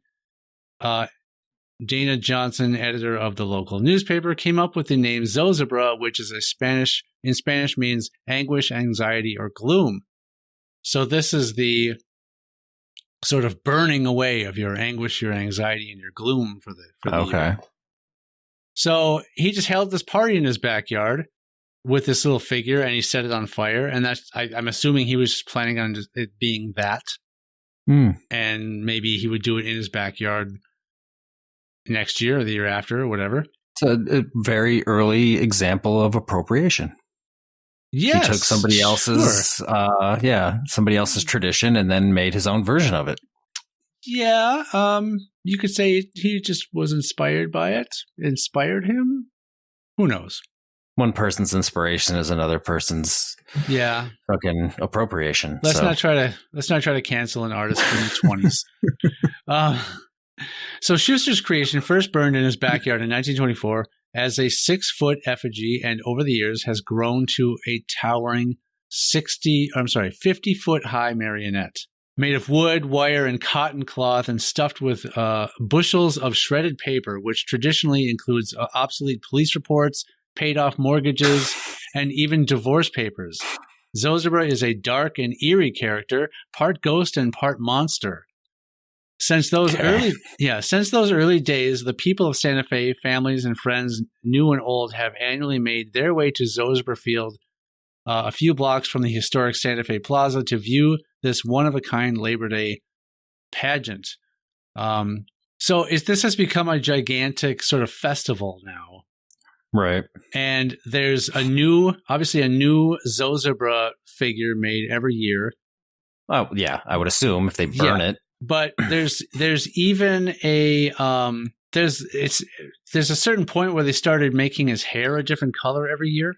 Speaker 1: Dana Johnson, editor of the local newspaper, came up with the name Zozobra, which is in Spanish means anguish, anxiety, or gloom. So this is the sort of burning away of your anguish, your anxiety, and your gloom for the
Speaker 3: Okay.
Speaker 1: year. So he just held this party in his backyard with this little figure, and he set it on fire. And I'm assuming he was just planning on it being that, and maybe he would do it in his backyard next year or the year after or whatever.
Speaker 3: It's a very early example of appropriation.
Speaker 1: Yes,
Speaker 3: he took somebody else's, somebody else's tradition and then made his own version of it.
Speaker 1: Yeah, you could say he just was inspired by it. Inspired him? Who knows?
Speaker 3: One person's inspiration is another person's fucking appropriation.
Speaker 1: Let's not try to cancel an artist from the 20s. So Schuster's creation first burned in his backyard in 1924 as a 6-foot effigy, and over the years has grown to a towering 50-foot high marionette made of wood, wire, and cotton cloth, and stuffed with bushels of shredded paper, which traditionally includes obsolete police reports, paid-off mortgages, and even divorce papers. Zozobra is a dark and eerie character, part ghost and part monster. Since those early days, the people of Santa Fe, families and friends, new and old, have annually made their way to Zozobra Field, a few blocks from the historic Santa Fe Plaza, to view this one-of-a-kind Labor Day pageant. So this has become a gigantic sort of festival now.
Speaker 3: Right.
Speaker 1: And there's a new Zozobra figure made every year.
Speaker 3: Oh, yeah, I would assume if they burn it.
Speaker 1: But there's even a there's a certain point where they started making his hair a different color every year,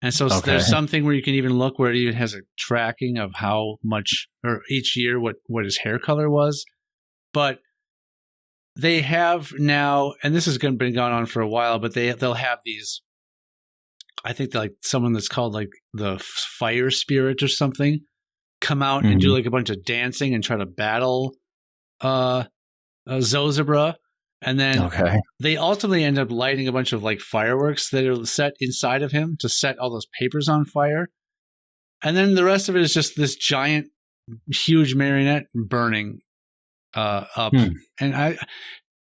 Speaker 1: and so there's something where you can even look where it even has a tracking of how much or each year what his hair color was. But they have now, and this has been going on for a while, but they'll have these. I think like someone that's called like the fire spirit or something come out and do like a bunch of dancing and try to battle Zozobra, and then they ultimately end up lighting a bunch of like fireworks that are set inside of him to set all those papers on fire, and then the rest of it is just this giant, huge marionette burning up. And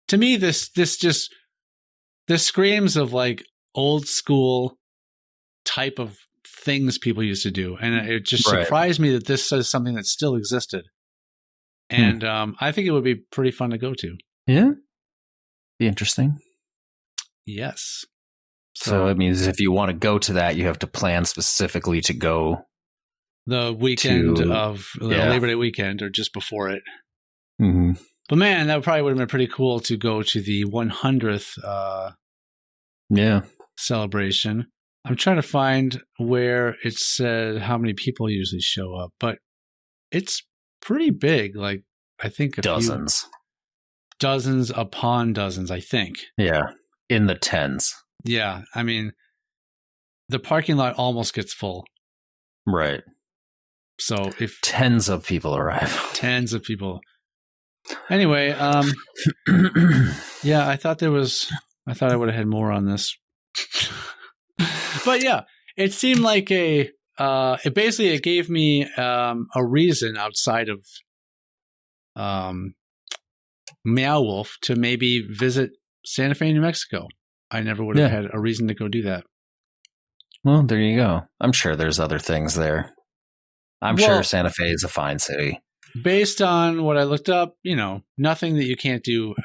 Speaker 1: to me, this screams of like old school type of things people used to do, and it just surprised me that this is something that still existed. And I think it would be pretty fun to go to.
Speaker 3: Yeah, be interesting.
Speaker 1: Yes.
Speaker 3: So it means if you want to go to that, you have to plan specifically to go
Speaker 1: the weekend of Labor Day weekend or just before it. But man, that probably would have been pretty cool to go to the 100th celebration. I'm trying to find where it said how many people usually show up, but it's pretty big. Like, I think
Speaker 3: dozens
Speaker 1: upon dozens, I think.
Speaker 3: Yeah. In the tens.
Speaker 1: Yeah. I mean, the parking lot almost gets full.
Speaker 3: Right.
Speaker 1: So if
Speaker 3: tens of people arrive.
Speaker 1: Tens of people. Anyway, yeah, I thought I would have had more on this. But yeah, it seemed like it gave me a reason outside of Meow Wolf to maybe visit Santa Fe, New Mexico. I never would have had a reason to go do that.
Speaker 3: Well, there you go. I'm sure there's other things there. I'm sure Santa Fe is a fine city.
Speaker 1: Based on what I looked up, nothing that you can't do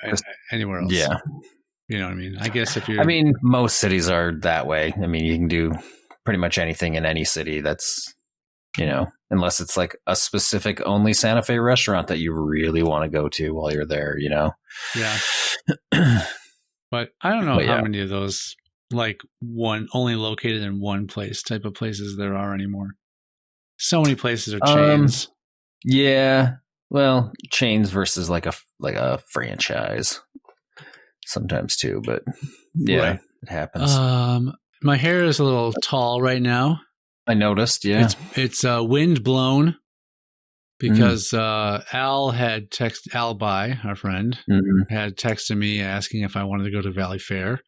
Speaker 1: anywhere else.
Speaker 3: Yeah.
Speaker 1: You know what I mean? I guess if you're...
Speaker 3: I mean, most cities are that way. I mean, you can do pretty much anything in any city that's, unless it's like a specific only Santa Fe restaurant that you really want to go to while you're there, Yeah.
Speaker 1: But I don't know how many of those, like, only located in one place type of places there are anymore. So many places are chains.
Speaker 3: Yeah. Well, chains versus like a franchise sometimes too, but It happens.
Speaker 1: My hair is a little tall right now.
Speaker 3: I noticed. Yeah.
Speaker 1: It's wind blown because Al, our friend, had texted me asking if I wanted to go to Valley Fair,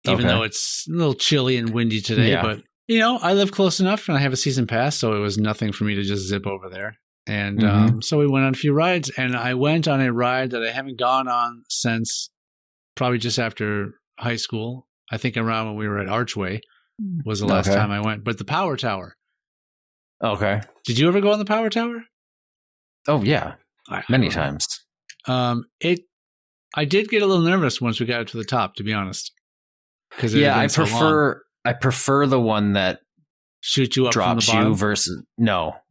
Speaker 1: even though it's a little chilly and windy today, but I live close enough and I have a season pass, so it was nothing for me to just zip over there. And so we went on a few rides, and I went on a ride that I haven't gone on since probably just after high school. I think around when we were at Archway was the last time I went. But the Power Tower.
Speaker 3: Okay.
Speaker 1: Did you ever go on the Power Tower?
Speaker 3: Oh, yeah. Many times.
Speaker 1: I did get a little nervous once we got to the top, to be honest.
Speaker 3: I prefer the one that
Speaker 1: shoots you up
Speaker 3: drops
Speaker 1: from the bottom?
Speaker 3: You versus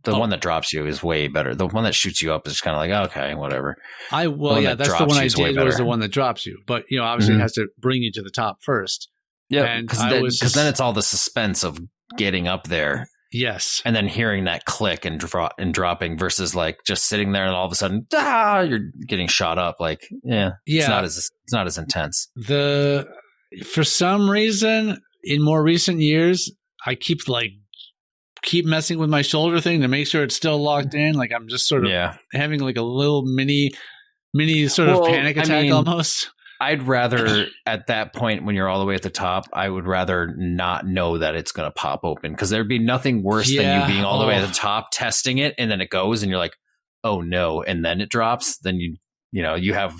Speaker 3: the one that drops you is way better. The one that shoots you up is kind of like, okay, whatever.
Speaker 1: That's the one I did was the one that drops you, but obviously it has to bring you to the top first.
Speaker 3: Yeah, because then it's all the suspense of getting up there.
Speaker 1: Yes,
Speaker 3: and then hearing that click and dropping versus like just sitting there and all of a sudden you're getting shot up. Like it's not as intense.
Speaker 1: For some reason in more recent years I keep messing with my shoulder thing to make sure it's still locked in. Like I'm just sort of having like a little mini sort of panic attack almost.
Speaker 3: I'd rather at that point when you're all the way at the top, I would rather not know that it's going to pop open, because there'd be nothing worse than you being all the way at the top, testing it, and then it goes and you're like, oh no, and then it drops. Then you have.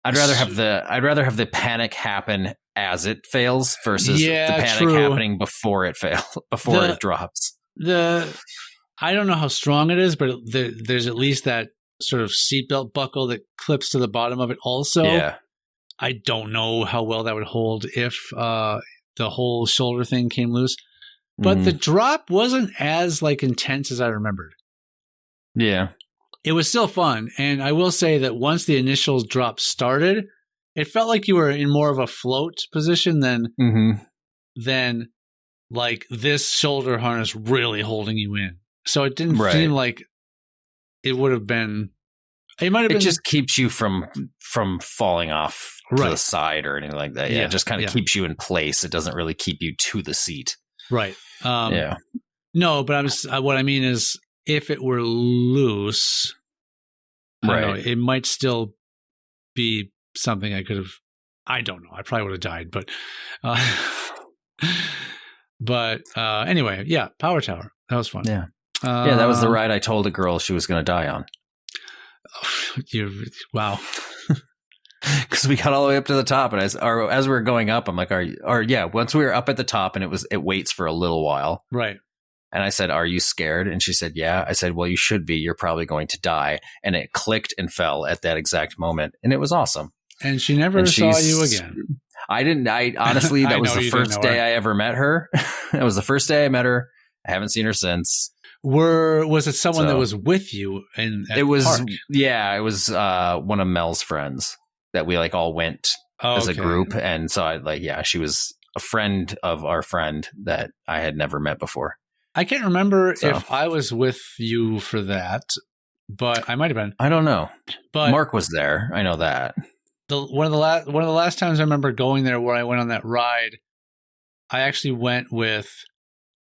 Speaker 3: I'd rather have the panic happen as it fails versus the panic happening before it it drops.
Speaker 1: I don't know how strong it is, but there's at least that sort of seatbelt buckle that clips to the bottom of it also. Yeah. I don't know how well that would hold if the whole shoulder thing came loose. But the drop wasn't as intense as I remembered.
Speaker 3: Yeah.
Speaker 1: It was still fun. And I will say that once the initial drop started, it felt like you were in more of a float position than like this shoulder harness really holding you in. So it didn't seem like it would have been. It might have been.
Speaker 3: It just keeps you from falling off to the side or anything like that. Yeah, it just kind of keeps you in place. It doesn't really keep you to the seat.
Speaker 1: Right. No, but what I mean is, if it were loose, I don't know, it might still be something I could have. I don't know. I probably would have died, but anyway, Power Tower. That was fun.
Speaker 3: Yeah. That was the ride I told a girl she was going to die on.
Speaker 1: Wow.
Speaker 3: Because we got all the way up to the top, and as we were going up, I'm like, once we were up at the top, and it waits for a little while.
Speaker 1: Right.
Speaker 3: And I said, are you scared? And she said, yeah. I said, well, you should be. You're probably going to die. And it clicked and fell at that exact moment. And it was awesome.
Speaker 1: And she never saw you again.
Speaker 3: I honestly, that was the first day I ever met her. That was the first day I met her. I haven't seen her since.
Speaker 1: Was it someone that was with you at the park?
Speaker 3: Yeah, it was one of Mel's friends that we all went as a group. And so she was a friend of our friend that I had never met before.
Speaker 1: I can't remember if I was with you for that, but I might have been.
Speaker 3: I don't know.
Speaker 1: But
Speaker 3: Mark was there. I know that.
Speaker 1: One of the last times I remember going there where I went on that ride, I actually went with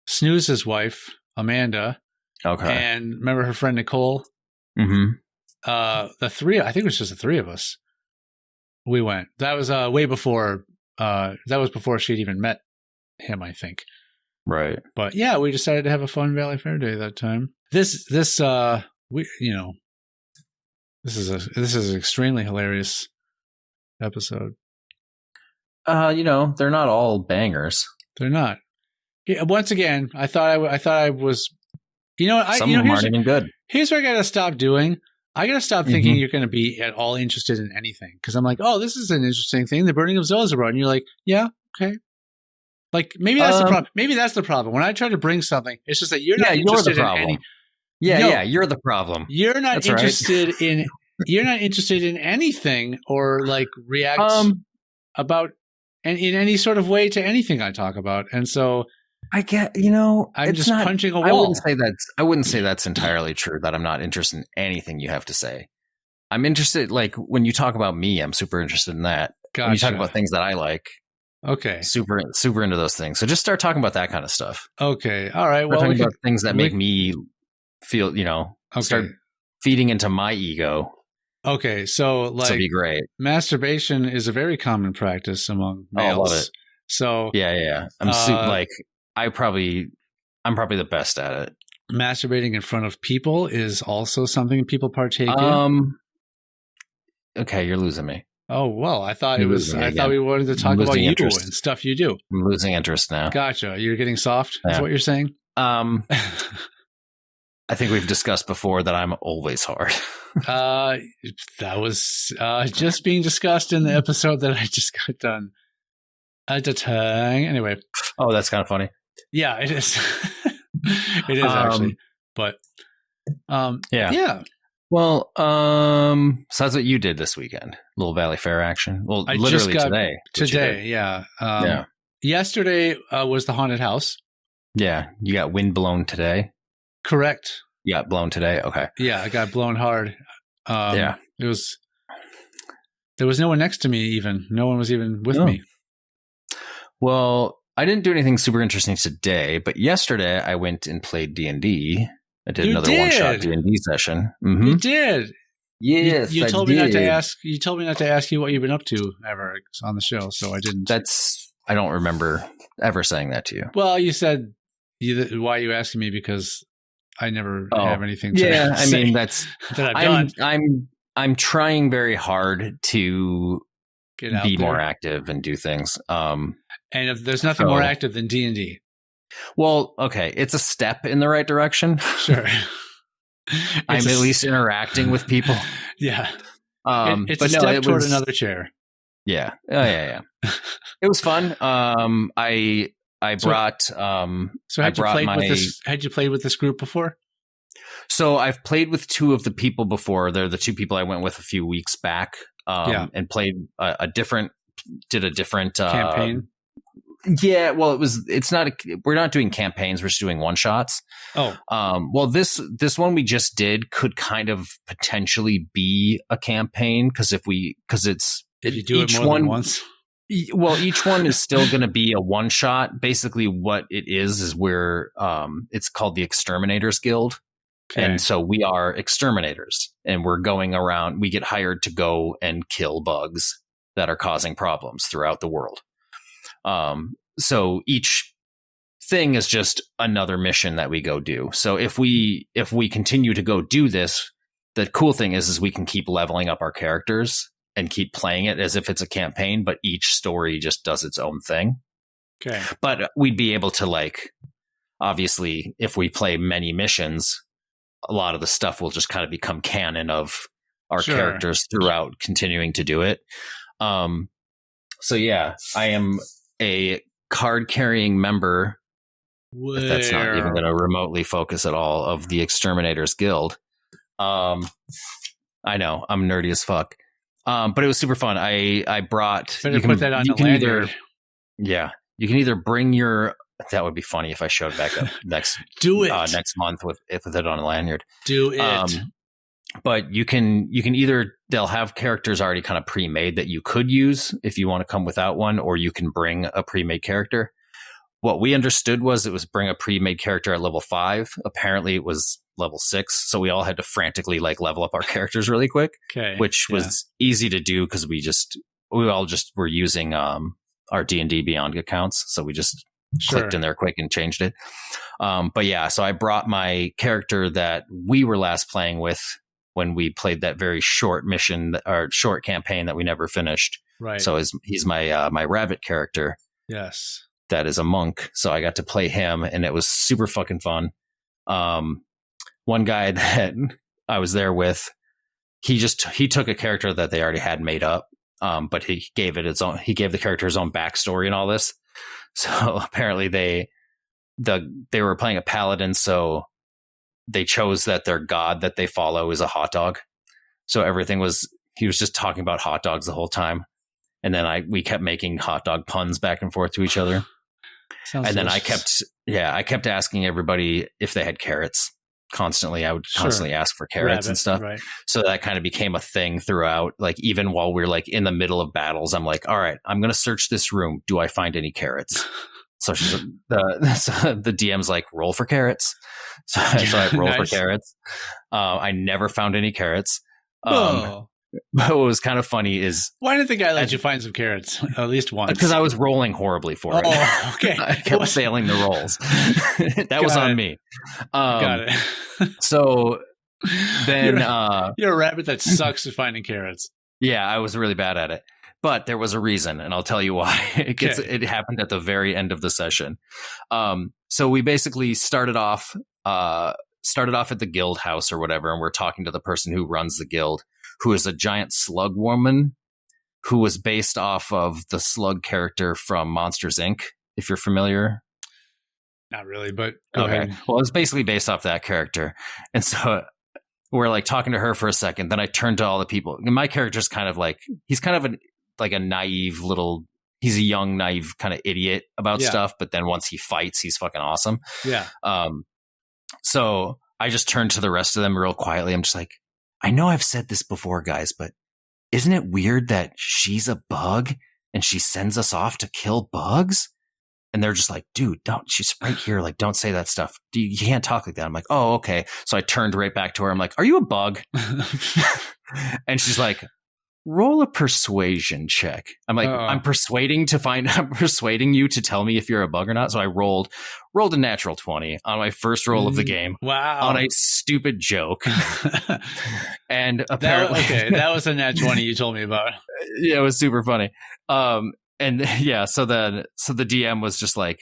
Speaker 1: Snooze's wife, Amanda.
Speaker 3: Okay.
Speaker 1: And remember her friend Nicole?
Speaker 3: Mm-hmm.
Speaker 1: I think it was just the three of us. We went. That was way before. That was before she'd even met him, I think.
Speaker 3: Right.
Speaker 1: But we decided to have a fun Valley Fair day that time. This is an extremely hilarious episode.
Speaker 3: They're not all bangers.
Speaker 1: They're not. Yeah, once again, I thought I was.
Speaker 3: Some of them aren't even good.
Speaker 1: Here's what I got to stop doing. I got to stop thinking you're going to be at all interested in anything, because I'm like, oh, this is an interesting thing, the Burning of Zozobra, and you're like, yeah, okay. Like maybe that's the problem. Maybe that's the problem. When I try to bring something, it's just that you're not interested in any.
Speaker 3: You're the problem.
Speaker 1: You're not interested in. You're not interested in anything or like react about and in any sort of way to anything I talk about, and so.
Speaker 3: I get,
Speaker 1: I'm just punching a wall.
Speaker 3: I wouldn't say that's entirely true, that I'm not interested in anything you have to say. I'm interested, like, when you talk about me, I'm super interested in that.
Speaker 1: Gotcha.
Speaker 3: When you talk about things that I like,
Speaker 1: okay,
Speaker 3: super into those things. So just start talking about that kind of stuff.
Speaker 1: Okay, all right.
Speaker 3: Well, talking about things that make me feel, start feeding into my ego.
Speaker 1: Okay, so like,
Speaker 3: that'd be great.
Speaker 1: Masturbation is a very common practice among males.
Speaker 3: Oh, I love it.
Speaker 1: So
Speaker 3: yeah. I'm probably the best at it.
Speaker 1: Masturbating in front of people is also something people partake in.
Speaker 3: Okay, you're losing me.
Speaker 1: Oh well, I thought thought we wanted to talk about you and stuff you do.
Speaker 3: I'm losing interest now.
Speaker 1: Gotcha. You're getting soft. Yeah. Is what you're saying?
Speaker 3: I think we've discussed before that I'm always hard.
Speaker 1: That was just being discussed in the episode that I just got done. Anyway.
Speaker 3: Oh, that's kind of funny.
Speaker 1: Yeah, it is. It is actually. But yeah.
Speaker 3: Well, so that's what you did this weekend. Little Valley Fair action. Well, I literally today.
Speaker 1: Today, yeah. Yesterday was the haunted house.
Speaker 3: Yeah, you got wind blown today.
Speaker 1: Correct.
Speaker 3: You got blown today. Okay.
Speaker 1: Yeah, I got blown hard.
Speaker 3: Yeah.
Speaker 1: There was no one next to me. Even no one was even with me.
Speaker 3: Well, I didn't do anything super interesting today, but yesterday I went and played D&D. I did another one-shot D&D session. Mm-hmm.
Speaker 1: You did.
Speaker 3: Yes,
Speaker 1: you told me not to ask. You told me not to ask you what you've been up to ever on the show, so I didn't.
Speaker 3: I don't remember ever saying that to you.
Speaker 1: Well, you said why are you asking me, because I never have anything to say.
Speaker 3: Yeah, I mean that
Speaker 1: I've done.
Speaker 3: I'm trying very hard to be more active and do things.
Speaker 1: And if there's nothing more active than D&D.
Speaker 3: Well, okay, it's a step in the right direction.
Speaker 1: Sure.
Speaker 3: I'm at least interacting with people.
Speaker 1: Yeah. It's a step toward another chair.
Speaker 3: Yeah. Oh, yeah. It was fun. I brought.
Speaker 1: So had you played with this group before?
Speaker 3: So I've played with two of the people before. They're the two people I went with a few weeks back. And played a different
Speaker 1: campaign.
Speaker 3: Yeah, well, we're not doing campaigns. We're just doing one shots.
Speaker 1: Oh,
Speaker 3: well, this one we just did could kind of potentially be a campaign because if you do it more than once. Well, each one is still going to be a one shot. Basically, what it is we're it's called the Exterminators Guild. Okay. And so we are exterminators, and we're going around. We get hired to go and kill bugs that are causing problems throughout the world. So each thing is just another mission that we go do. So if we continue to go do this, the cool thing is we can keep leveling up our characters and keep playing it as if it's a campaign, but each story just does its own thing.
Speaker 1: Okay.
Speaker 3: But we'd be able to obviously, if we play many missions, a lot of the stuff will just kind of become canon of our characters throughout continuing to do it. So yeah, I am a card-carrying member, if that's not even going to remotely focus at all, of the Exterminators Guild. I know, I'm nerdy as fuck. But it was super fun. I brought...
Speaker 1: Better put that on the lanyard.
Speaker 3: You can either bring your... That would be funny if I showed back up next month with it on a lanyard.
Speaker 1: Do it.
Speaker 3: But you can either, they'll have characters already kind of pre-made that you could use if you want to come without one, or you can bring a pre-made character. What we understood was it was bring a pre-made character at level 5. Apparently it was level 6. So we all had to frantically level up our characters really quick, which was easy to do because we all just were using our D&D Beyond accounts. So we just clicked in there quick and changed it. But yeah, so I brought my character that we were last playing with when we played that very short mission or short campaign that we never finished.
Speaker 1: Right.
Speaker 3: So he's my my rabbit character.
Speaker 1: Yes.
Speaker 3: That is a monk. So I got to play him, and it was super fucking fun. One guy that I was there with, he took a character that they already had made up, but he gave the character his own backstory and all this. So apparently they were playing a paladin, so they chose that their god that they follow is a hot dog. So he was just talking about hot dogs the whole time. And then we kept making hot dog puns back and forth to each other.
Speaker 1: Sounds
Speaker 3: and then
Speaker 1: delicious.
Speaker 3: I kept asking everybody if they had carrots constantly. I would constantly ask for carrots and stuff.
Speaker 1: Right.
Speaker 3: So that kind of became a thing throughout. Like, even while we're like in the middle of battles, I'm like, all right, I'm going to search this room. Do I find any carrots? So the DM's like, roll for carrots. So I roll
Speaker 1: Nice.
Speaker 3: for carrots. I never found any carrots.
Speaker 1: Oh.
Speaker 3: But what was kind of funny is,
Speaker 1: Why didn't the guy let you find some carrots at least once?
Speaker 3: because I was rolling horribly for it.
Speaker 1: Oh, okay.
Speaker 3: I kept failing the rolls. That was on me.
Speaker 1: Got it.
Speaker 3: So then,
Speaker 1: You're a rabbit that sucks at finding carrots.
Speaker 3: yeah, I was really bad at it. But there was a reason, and I'll tell you why. It happened at the very end of the session. So we basically started off at the guild house or whatever, and we're talking to the person who runs the guild, who is a giant slug woman who was based off of the slug character from Monsters, Inc., if you're familiar.
Speaker 1: Not really, but go ahead.
Speaker 3: Well, it's basically based off that character. And so we're like talking to her for a second. Then I turned to all the people. And my character's kind of like, he's kind of like a naive little, he's a young, naive kind of idiot about stuff. But then once he fights, he's fucking awesome.
Speaker 1: Yeah.
Speaker 3: So I just turned to the rest of them real quietly. I'm just like, I know I've said this before, guys, but isn't it weird that she's a bug and she sends us off to kill bugs? And they're just like, dude, she's right here. Like, don't say that stuff. You can't talk like that. I'm like, oh, okay. So I turned right back to her. I'm like, are you a bug? And she's like, roll a persuasion check. I'm like, I'm persuading you to tell me if you're a bug or not. So I rolled a natural 20 on my first roll of the game.
Speaker 1: Wow.
Speaker 3: On a stupid joke. And apparently
Speaker 1: that was a nat 20 you told me about.
Speaker 3: Yeah, it was super funny. And yeah, so the DM was just like,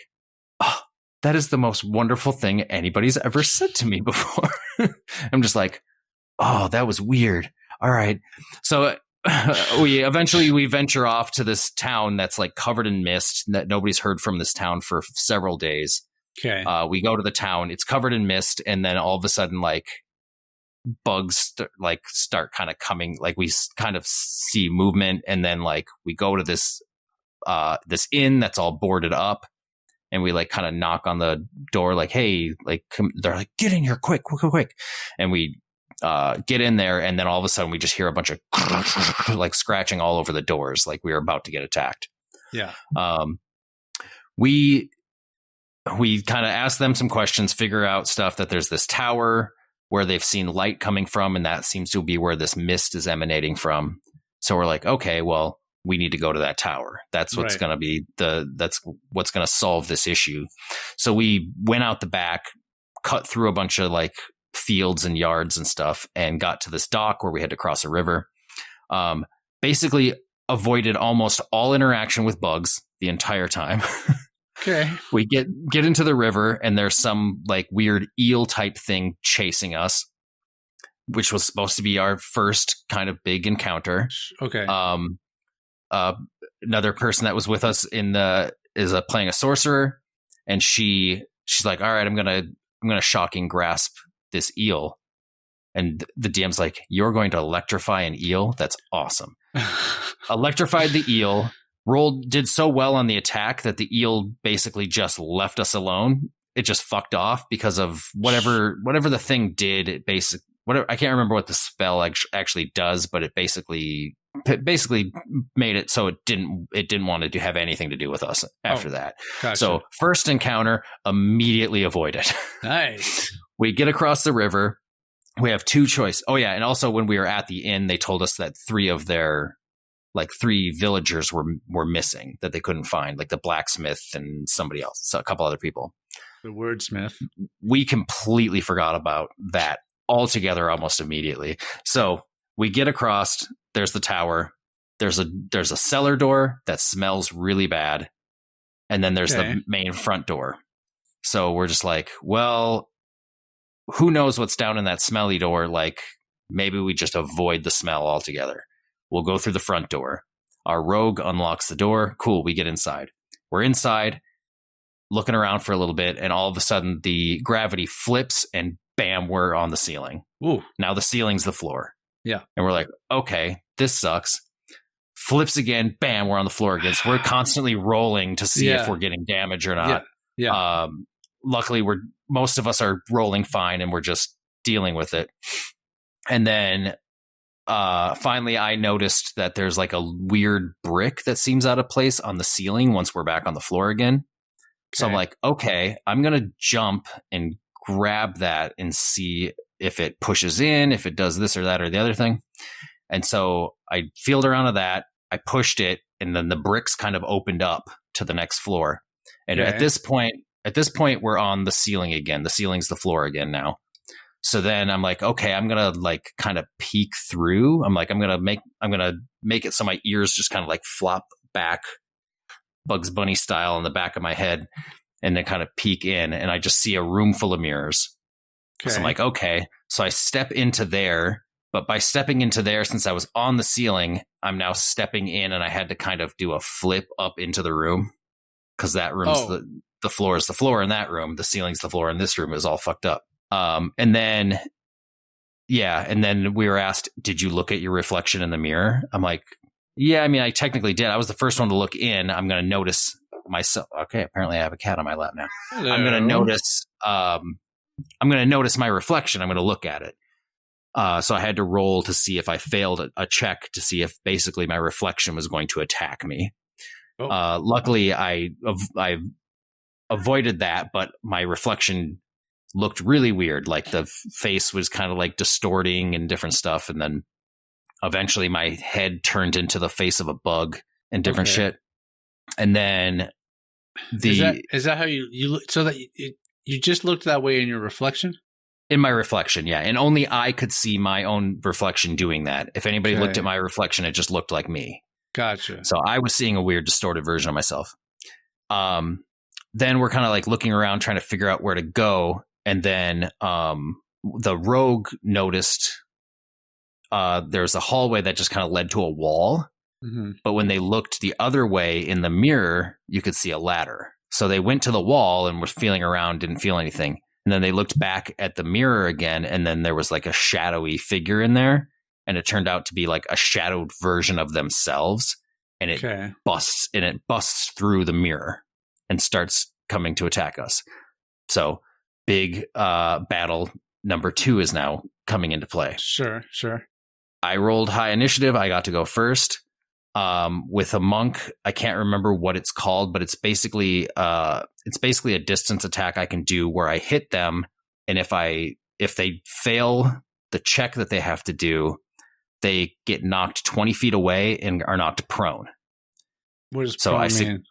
Speaker 3: oh, that is the most wonderful thing anybody's ever said to me before. I'm just like, oh, that was weird. All right. So we venture off to this town that's like covered in mist, that nobody's heard from this town for several days.
Speaker 1: Okay.
Speaker 3: We go to the town, it's covered in mist, and then all of a sudden, like, bugs start kind of coming, like we kind of see movement, and then like we go to this inn that's all boarded up, and we like kind of knock on the door like, hey, like, they're like, get in here quick. And we get in there, and then all of a sudden we just hear a bunch of like scratching all over the doors, like we were about to get attacked.
Speaker 1: Yeah.
Speaker 3: We kind of ask them some questions, figure out stuff, that there's this tower where they've seen light coming from, and that seems to be where this mist is emanating from. So we're like, okay, well, we need to go to that tower. That's what's going to be that's what's going to solve this issue. So we went out the back, cut through a bunch of like fields and yards and stuff, and got to this dock where we had to cross a river. Basically avoided almost all interaction with bugs the entire time.
Speaker 1: Okay.
Speaker 3: We get into the river, and there's some like weird eel type thing chasing us, which was supposed to be our first kind of big encounter.
Speaker 1: Okay.
Speaker 3: Another person that was with us is playing a sorcerer, and she's like, all right, I'm gonna shocking grasp this eel. And the DM's like, you're going to electrify an eel? That's awesome. Electrified the eel, did so well on the attack that the eel basically just left us alone. It just fucked off because of whatever the thing did. I can't remember what the spell actually does, but it basically made it so it didn't want to have anything to do with us after that.
Speaker 1: Gotcha.
Speaker 3: So first encounter, immediately avoided.
Speaker 1: Nice.
Speaker 3: We get across the river. We have two choices. Oh yeah, and also when we were at the inn, they told us that three villagers were missing, that they couldn't find, like the blacksmith and somebody else, so a couple other people.
Speaker 1: The wordsmith.
Speaker 3: We completely forgot about that all together almost immediately. So we get across, there's the tower, there's a cellar door that smells really bad, and then there's the main front door. So we're just like, well, who knows what's down in that smelly door? Like, maybe we just avoid the smell altogether. We'll go through the front door. Our rogue unlocks the door. Cool, we get inside. We're inside, looking around for a little bit, and all of a sudden the gravity flips and bam, we're on the ceiling.
Speaker 1: Ooh.
Speaker 3: Now the ceiling's the floor.
Speaker 1: Yeah.
Speaker 3: And we're like, okay, this sucks. Flips again, bam, we're on the floor again. So we're constantly rolling to see if we're getting damage or not.
Speaker 1: Yeah.
Speaker 3: Luckily, most of us are rolling fine and we're just dealing with it. And then finally, I noticed that there's like a weird brick that seems out of place on the ceiling once we're back on the floor again. So I'm like, okay, I'm going to jump and grab that and see if it pushes in, if it does this or that or the other thing. And so I feeled around to that. I pushed it, and then the bricks kind of opened up to the next floor. And at this point, we're on the ceiling again. The ceiling's the floor again now. So then I'm like, okay, I'm going to like kind of peek through. I'm like, I'm going to make it so my ears just kind of like flop back Bugs Bunny style in the back of my head, and then kind of peek in, and I just see a room full of mirrors. So I'm like, okay. So I step into there, but by stepping into there, since I was on the ceiling, I'm now stepping in, and I had to kind of do a flip up into the room, because that room's the floor is the floor in that room. The ceiling's the floor in this room. Is all fucked up. And then we were asked, did you look at your reflection in the mirror? I'm like, yeah, I mean, I technically did. I was the first one to look in. I'm going to notice myself. Okay, apparently I have a cat on my lap now. Hello. I'm going to notice my reflection. I'm going to look at it. So I had to roll to see if I failed a check to see if basically my reflection was going to attack me. Luckily, I avoided that, but my reflection looked really weird. Like the face was kind of like distorting and different stuff. And then eventually my head turned into the face of a bug and different shit. And then
Speaker 1: is that how you so that you just looked that way in your reflection?
Speaker 3: In my reflection, yeah. And only I could see my own reflection doing that. If anybody looked at my reflection, it just looked like me. Gotcha. So I was seeing a weird distorted version of myself. Then we're kind of like looking around trying to figure out where to go. And then the rogue noticed there's a hallway that just kind of led to a wall. Mm-hmm. But when they looked the other way in the mirror, you could see a ladder. So they went to the wall and were feeling around, didn't feel anything. And then they looked back at the mirror again, and then there was like a shadowy figure in there. And it turned out to be like a shadowed version of themselves. And it busts through the mirror and starts coming to attack us. So big battle number 2 is now coming into play. Sure. I rolled high initiative. I got to go first. With a monk, I can't remember what it's called, but it's basically a distance attack I can do where I hit them, and if they fail the check that they have to do, they get knocked 20 feet away and are knocked prone. What does prone mean?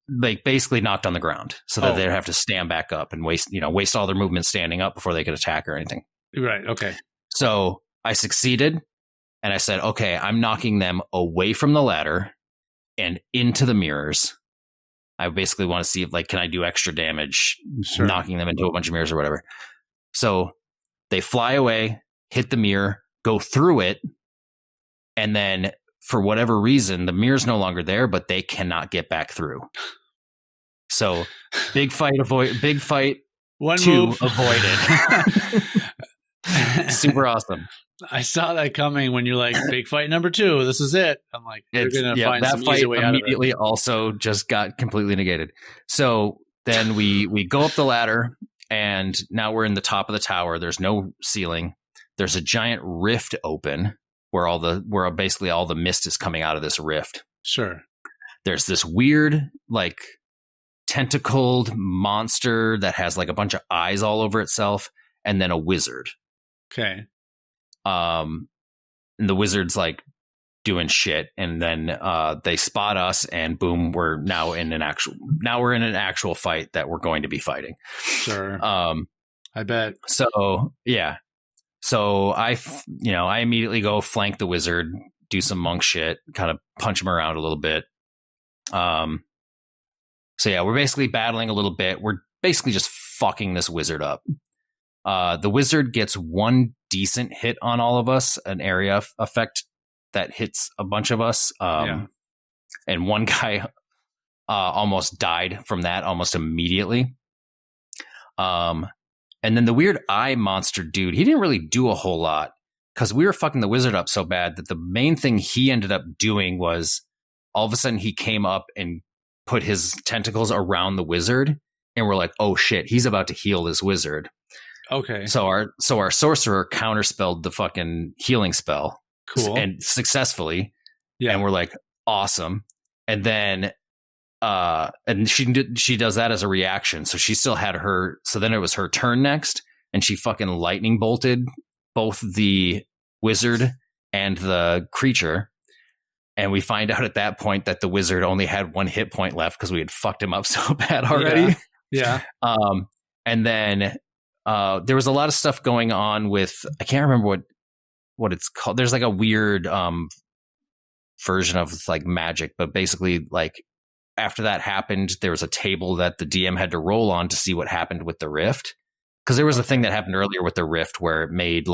Speaker 3: Like basically knocked on the ground, so that they have to stand back up and waste all their movement standing up before they could attack or anything. Right. Okay. So I succeeded. And I said, okay, I'm knocking them away from the ladder and into the mirrors. I basically want to see if, like, can I do extra damage knocking them into a bunch of mirrors or whatever. So they fly away, hit the mirror, go through it. And then for whatever reason, the mirror's no longer there, but they cannot get back through. So big fight, One 2 move. Avoided. Super awesome.
Speaker 1: I saw that coming when you're like, big fight number 2. This is it. I'm like, you're going to find some easy way out of it.
Speaker 3: Immediately also just got completely negated. So then we go up the ladder, and now we're in the top of the tower. There's no ceiling. There's a giant rift open where basically all the mist is coming out of this rift. Sure. There's this weird, like, tentacled monster that has like a bunch of eyes all over itself, and then a wizard. Okay. And the wizard's like doing shit, and then they spot us, and boom, we're now in an actual fight that we're going to be fighting. Sure. I bet. So yeah. So I immediately go flank the wizard, do some monk shit, kind of punch him around a little bit. So yeah, we're basically battling a little bit. We're basically just fucking this wizard up. The wizard gets one decent hit on all of us, an area effect that hits a bunch of us. And one guy almost died from that almost immediately. And then the weird eye monster dude, he didn't really do a whole lot because we were fucking the wizard up so bad that the main thing he ended up doing was all of a sudden he came up and put his tentacles around the wizard. And we're like, oh shit, he's about to heal this wizard.
Speaker 1: Okay.
Speaker 3: So our sorcerer counterspelled the fucking healing spell.
Speaker 1: Cool.
Speaker 3: And successfully.
Speaker 1: Yeah.
Speaker 3: And we're like, awesome. And then and she does that as a reaction. So she still had her. So then it was her turn next. And she fucking lightning bolted both the wizard and the creature. And we find out at that point that the wizard only had 1 hit point left because we had fucked him up so bad already.
Speaker 1: Yeah.
Speaker 3: And then there was a lot of stuff going on with, I can't remember what it's called. There's like a weird version of like magic, but basically like after that happened, there was a table that the DM had to roll on to see what happened with the rift. Because there was a thing that happened earlier with the rift where it made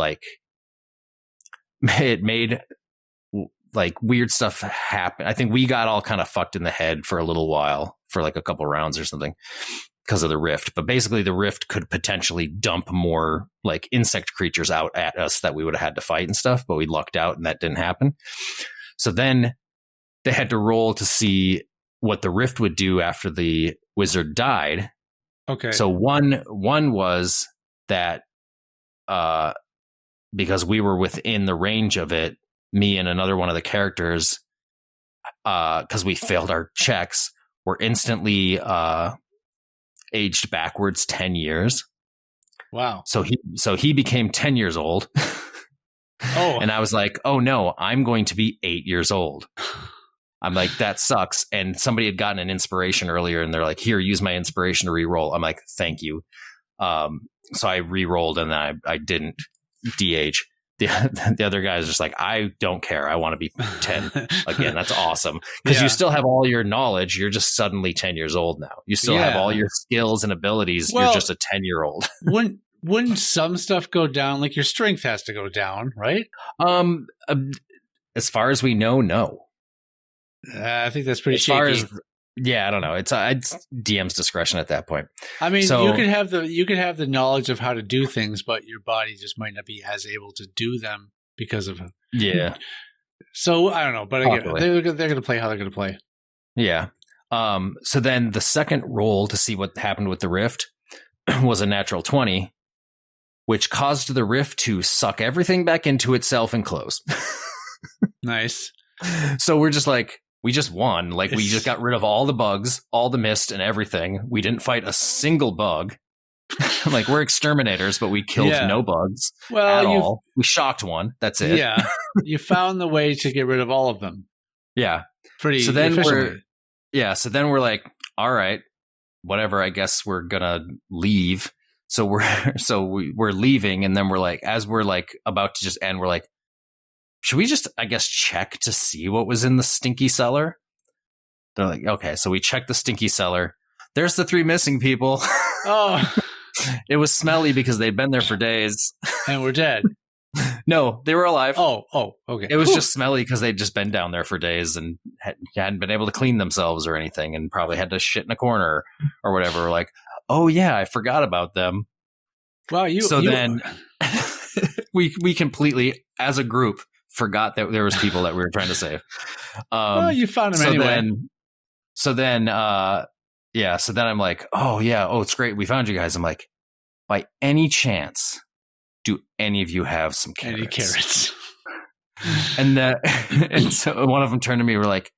Speaker 3: weird stuff happen. I think we got all kind of fucked in the head for a little while, for like a couple rounds or something, because of the rift. But basically the rift could potentially dump more like insect creatures out at us that we would have had to fight and stuff, but we lucked out and that didn't happen. So then they had to roll to see what the rift would do after the wizard died.
Speaker 1: Okay.
Speaker 3: So one was that because we were within the range of it, me and another one of the characters, because we failed our checks, were instantly aged backwards 10 years.
Speaker 1: Wow.
Speaker 3: So he became 10 years old.
Speaker 1: Oh.
Speaker 3: And I was like, oh no, I'm going to be 8 years old. I'm like, that sucks. And somebody had gotten an inspiration earlier and they're like, here, use my inspiration to re-roll. I'm like, thank you. So I re-rolled and then I didn't de-age. The other guy is just like, I don't care. I want to be 10 again. That's awesome. Because you still have all your knowledge. You're just suddenly 10 years old now. You still have all your skills and abilities.
Speaker 1: Well,
Speaker 3: you're just a 10-year-old.
Speaker 1: Wouldn't some stuff go down? Like your strength has to go down, right?
Speaker 3: As far as we know, no.
Speaker 1: I think that's pretty
Speaker 3: as
Speaker 1: shaky.
Speaker 3: Far as, yeah, I don't know. It's DM's discretion at that point.
Speaker 1: I mean, you could have the knowledge of how to do things, but your body just might not be as able to do them because of
Speaker 3: yeah.
Speaker 1: So I don't know, but again, they're going to play how they're going to play.
Speaker 3: Yeah. So then the second roll to see what happened with the rift was a natural 20, which caused the rift to suck everything back into itself and close.
Speaker 1: Nice.
Speaker 3: So we're just like, we just won. Like we just got rid of all the bugs, all the mist and everything. We didn't fight a single bug. Like we're exterminators, but we killed no bugs at all. We shocked one. That's it.
Speaker 1: Yeah. You found the way to get rid of all of them.
Speaker 3: Yeah.
Speaker 1: Pretty
Speaker 3: so then
Speaker 1: efficiently.
Speaker 3: So then we're like, all right, whatever, I guess we're gonna leave. So we're leaving, and then we're like, as we're like about to just end, we're like, should we just, I guess, check to see what was in the stinky cellar? They're like, okay, so we check the stinky cellar. There's the 3 missing people.
Speaker 1: Oh.
Speaker 3: It was smelly because they'd been there for days.
Speaker 1: And we're dead.
Speaker 3: No, they were alive.
Speaker 1: Oh, okay.
Speaker 3: It was just smelly because they'd just been down there for days and hadn't been able to clean themselves or anything and probably had to shit in a corner or whatever. We're like, oh yeah, I forgot about them.
Speaker 1: Wow,
Speaker 3: then we completely, as a group, forgot that there was people that we were trying to save.
Speaker 1: Well, you found them anyway.
Speaker 3: So then I'm like, oh yeah, it's great, we found you guys. I'm like, by any chance, do any of you have some carrots?
Speaker 1: Any carrots?
Speaker 3: And so one of them turned to me. They're like,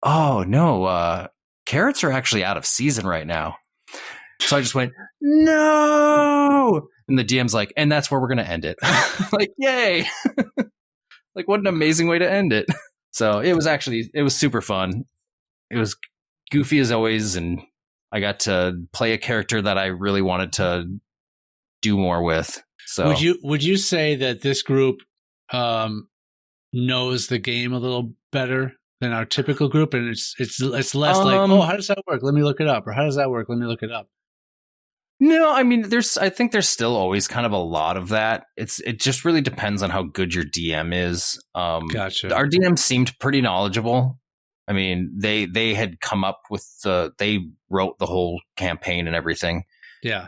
Speaker 3: oh no, carrots are actually out of season right now. So I just went, no. And the DM's like, and that's where we're going to end it. Like, yay. Like, what an amazing way to end it. So it was super fun. It was goofy as always. And I got to play a character that I really wanted to do more with. So
Speaker 1: would you say that this group knows the game a little better than our typical group, and it's less like, oh, how does that work? Let me look it up, or how does that work? Let me look it up.
Speaker 3: No, I mean, I think there's still always kind of a lot of that. It just really depends on how good your DM is.
Speaker 1: Gotcha.
Speaker 3: Our DM seemed pretty knowledgeable. I mean, they had come up with they wrote the whole campaign and everything.
Speaker 1: Yeah.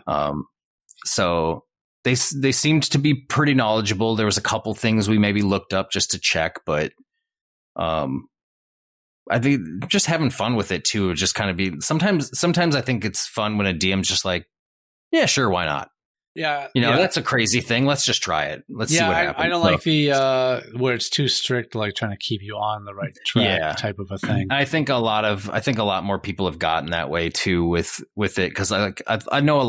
Speaker 3: So they seemed to be pretty knowledgeable. There was a couple things we maybe looked up just to check, but I think just having fun with it too. Just kind of be sometimes I think it's fun when a DM's just like, yeah, sure, why not?
Speaker 1: Yeah,
Speaker 3: that's a crazy thing. Let's just try it. Let's see what happens.
Speaker 1: I don't like the where it's too strict, like trying to keep you on the right track type of a thing.
Speaker 3: I think a lot more people have gotten that way too with it, because I know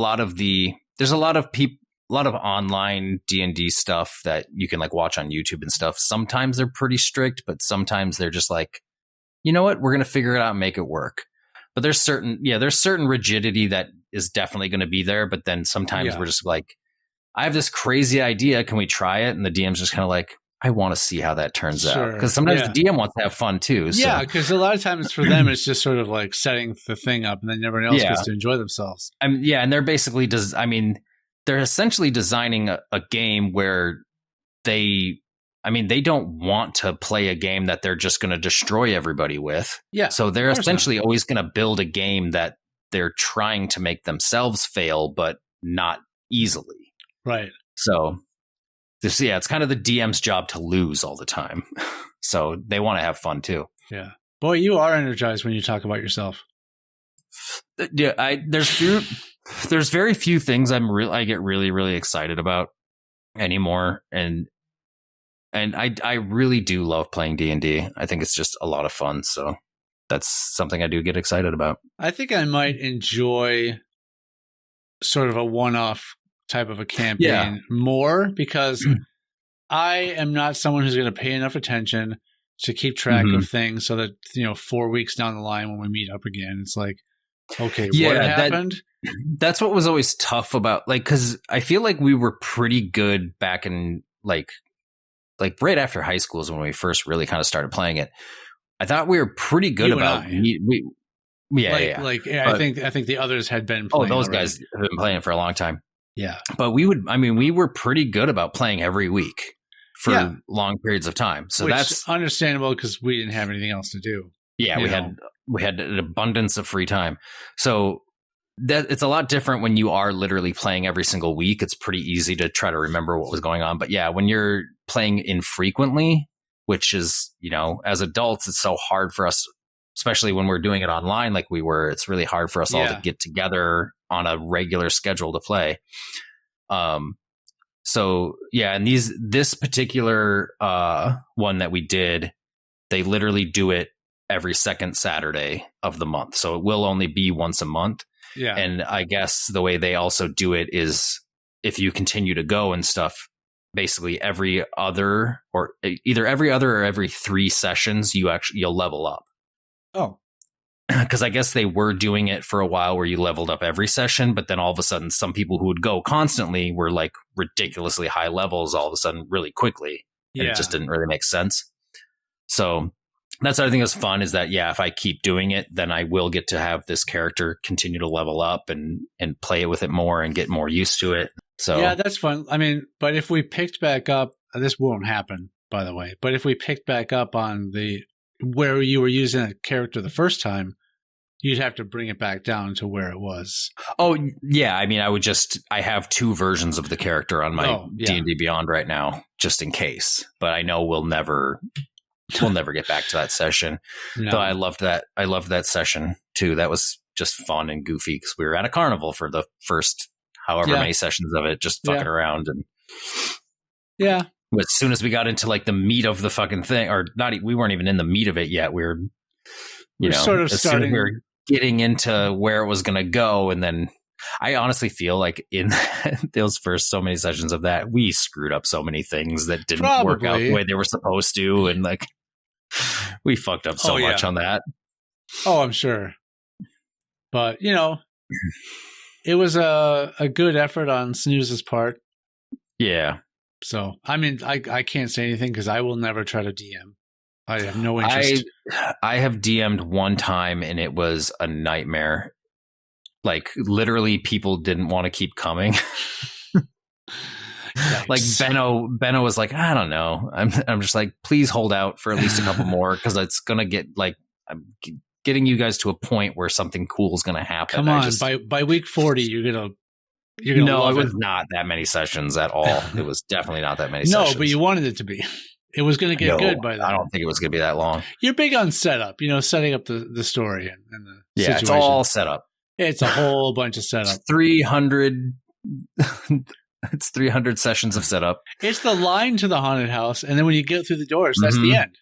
Speaker 3: there's a lot of online D&D stuff that you can like watch on YouTube and stuff. Sometimes they're pretty strict, but sometimes they're just like, you know what, we're gonna figure it out and make it work. But there's certain rigidity that is definitely going to be there. But then sometimes we're just like, I have this crazy idea. Can we try it? And the DM's just kind of like, I want to see how that turns out. Because sometimes the DM wants to have fun too. So. Yeah,
Speaker 1: because a lot of times for them, it's just sort of like setting the thing up, and then everyone else gets to enjoy themselves.
Speaker 3: And they're basically they're essentially designing a game where they don't want to play a game that they're just going to destroy everybody with. Yeah. So they're essentially always going to build a game that they're trying to make themselves fail, but not easily.
Speaker 1: Right.
Speaker 3: So it's kind of the DM's job to lose all the time. So they want to have fun too.
Speaker 1: Yeah. Boy, you are energized when you talk about yourself.
Speaker 3: Yeah. There's very few things I get really, really excited about anymore. And I really do love playing D&D. I think it's just a lot of fun. So that's something I do get excited about.
Speaker 1: I think I might enjoy sort of a one-off type of a campaign more, because I am not someone who's going to pay enough attention to keep track of things, so that 4 weeks down the line when we meet up again, it's like, okay, what happened?
Speaker 3: That's what was always tough about, because I feel like we were pretty good back in like right after high school is when we first really kind of started playing it. I thought we were pretty good about
Speaker 1: I think the others had been playing.
Speaker 3: Oh, those guys have been playing for a long time.
Speaker 1: Yeah.
Speaker 3: But we were pretty good about playing every week for long periods of time. So that's
Speaker 1: understandable, because we didn't have anything else to do.
Speaker 3: Yeah, we had an abundance of free time. So that it's a lot different when you are literally playing every single week. It's pretty easy to try to remember what was going on. But yeah, when you're playing infrequently, which is, as adults, it's so hard for us, especially when we're doing it online like we were. It's really hard for us all to get together on a regular schedule to play. So yeah, and this particular one that we did, they literally do it every second Saturday of the month. So it will only be once a month. Yeah. And I guess the way they also do it is, if you continue to go and stuff, basically every other or 3 sessions, you'll level up.
Speaker 1: Oh.
Speaker 3: Because I guess they were doing it for a while where you leveled up every session, but then all of a sudden some people who would go constantly were like ridiculously high levels all of a sudden really quickly. And it just didn't really make sense. So that's what I think is fun, is that, if I keep doing it, then I will get to have this character continue to level up and play with it more and get more used to it. So
Speaker 1: yeah, that's fun. I mean, but if we picked back up, this won't happen, by the way, but if we picked back up on where you were using a character the first time, you'd have to bring it back down to where it was.
Speaker 3: Oh, yeah. I mean, I have 2 versions of the character on my D&D Beyond right now, just in case. But I know we'll never get back to that session. No. But I loved that session too. That was just fun and goofy, because we were at a carnival for the first however many sessions of it, just fucking around. And as soon as we got into like the meat of the fucking thing, or not, we weren't even in the meat of it yet. We were sort of starting. We were getting into where it was going to go, and then I honestly feel like in those first so many sessions of that, we screwed up so many things that didn't work out the way they were supposed to, and like we fucked up so much on that.
Speaker 1: Oh, I'm sure. But it was a good effort on Snooze's part.
Speaker 3: Yeah.
Speaker 1: So, I mean, I can't say anything because I will never try to DM. I have no interest.
Speaker 3: I have DM'd one time and it was a nightmare. Like literally people didn't want to keep coming. Like Benno was like, I don't know. I'm just like, please hold out for at least a couple more because it's going to get like, I'm getting you guys to a point where something cool is going to happen.
Speaker 1: Come on, by week 40, you're gonna
Speaker 3: no, it was not that many sessions at all. It was definitely not that many sessions.
Speaker 1: No, but you wanted it to be. It was going to get good by then.
Speaker 3: I don't think it was going to be that long.
Speaker 1: You're big on setup, setting up the story and the situation.
Speaker 3: It's all set up.
Speaker 1: It's a whole bunch of setup.
Speaker 3: It's 300. It's 300 sessions of setup.
Speaker 1: It's the line to the haunted house, and then when you get through the doors, that's the end.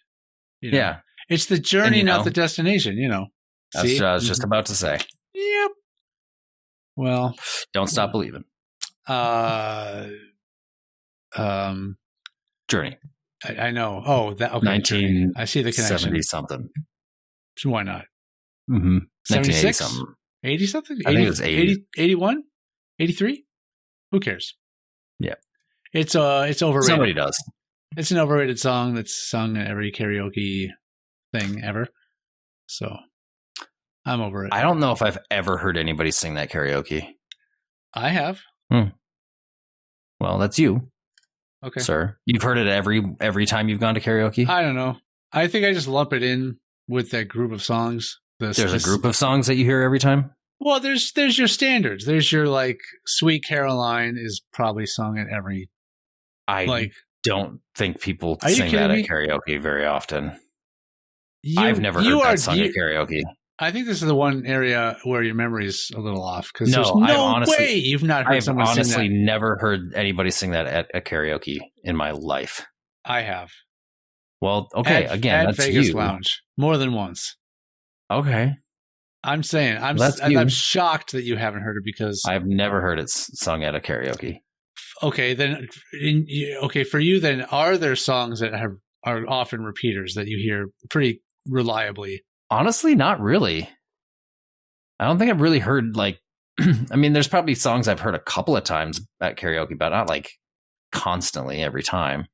Speaker 3: Yeah,
Speaker 1: it's the journey, not the destination.
Speaker 3: That's what I was just about to say.
Speaker 1: Yep. Well,
Speaker 3: don't stop believing. Journey.
Speaker 1: I know. Oh, that okay.
Speaker 3: 19.
Speaker 1: I see the connection.
Speaker 3: 70 something.
Speaker 1: Why not?
Speaker 3: 1980 something.
Speaker 1: 80 something?
Speaker 3: I think it was 80.
Speaker 1: 81? 83? Who cares?
Speaker 3: Yeah.
Speaker 1: It's overrated.
Speaker 3: Somebody does.
Speaker 1: It's an overrated song that's sung at every karaoke thing ever. So I'm over it.
Speaker 3: I don't know if I've ever heard anybody sing that karaoke.
Speaker 1: I have.
Speaker 3: Well, that's you.
Speaker 1: Okay.
Speaker 3: Sir. You've heard it every time you've gone to karaoke?
Speaker 1: I don't know. I think I just lump it in with that group of songs.
Speaker 3: There's a group of songs that you hear every time?
Speaker 1: Well, there's your standards. There's your like Sweet Caroline is probably sung at every
Speaker 3: don't think people sing that at karaoke very often. I've never heard that song at karaoke.
Speaker 1: I think this is the one area where your memory is a little off because there's way you've not heard someone sing that.
Speaker 3: I've honestly never heard anybody sing that at a karaoke in my life.
Speaker 1: I have.
Speaker 3: Well, okay, again,
Speaker 1: at
Speaker 3: that's
Speaker 1: Vegas
Speaker 3: you.
Speaker 1: Lounge more than once.
Speaker 3: Okay.
Speaker 1: I'm saying I'm shocked that you haven't heard it because
Speaker 3: I've never heard it sung at a karaoke.
Speaker 1: Okay, then for you then are there songs that are often repeaters that you hear pretty reliably?
Speaker 3: Honestly, not really. I don't think I've really heard like I mean there's probably songs I've heard a couple of times at karaoke but not like constantly every time.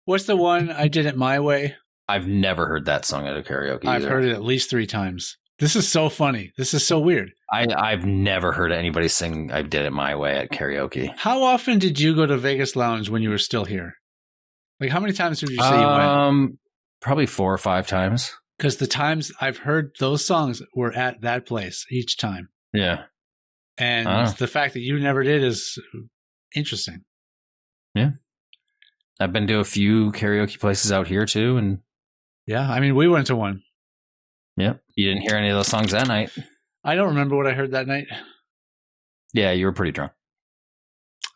Speaker 1: What's the one I Did It My Way?
Speaker 3: I've never heard that song at a karaoke
Speaker 1: I've heard it at least 3 times. This is so funny. This is so weird.
Speaker 3: I've never heard anybody sing I Did It My Way at karaoke.
Speaker 1: How often did you go to Vegas Lounge when you were still here? Like how many times would you say you went?
Speaker 3: Probably 4 or 5 times.
Speaker 1: Because the times I've heard those songs were at that place each time.
Speaker 3: Yeah.
Speaker 1: And the fact that you never did is interesting.
Speaker 3: Yeah. I've been to a few karaoke places out here too. And
Speaker 1: yeah, I mean, we went to one.
Speaker 3: Yeah. You didn't hear any of those songs that night.
Speaker 1: I don't remember what I heard that night.
Speaker 3: Yeah, you were pretty drunk.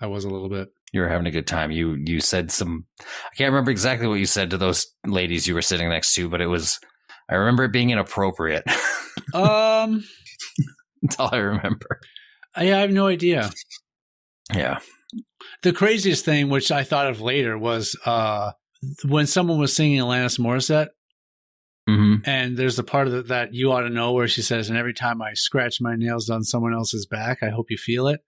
Speaker 1: I was a little bit.
Speaker 3: You were having a good time. You said some, I can't remember exactly what you said to those ladies you were sitting next to, but I remember it being inappropriate. That's all I remember.
Speaker 1: I have no idea.
Speaker 3: Yeah.
Speaker 1: The craziest thing, which I thought of later, was when someone was singing Alanis Morissette.
Speaker 3: Mm-hmm.
Speaker 1: And there's the part of it that You Ought to Know where she says, and every time I scratch my nails on someone else's back, I hope you feel it.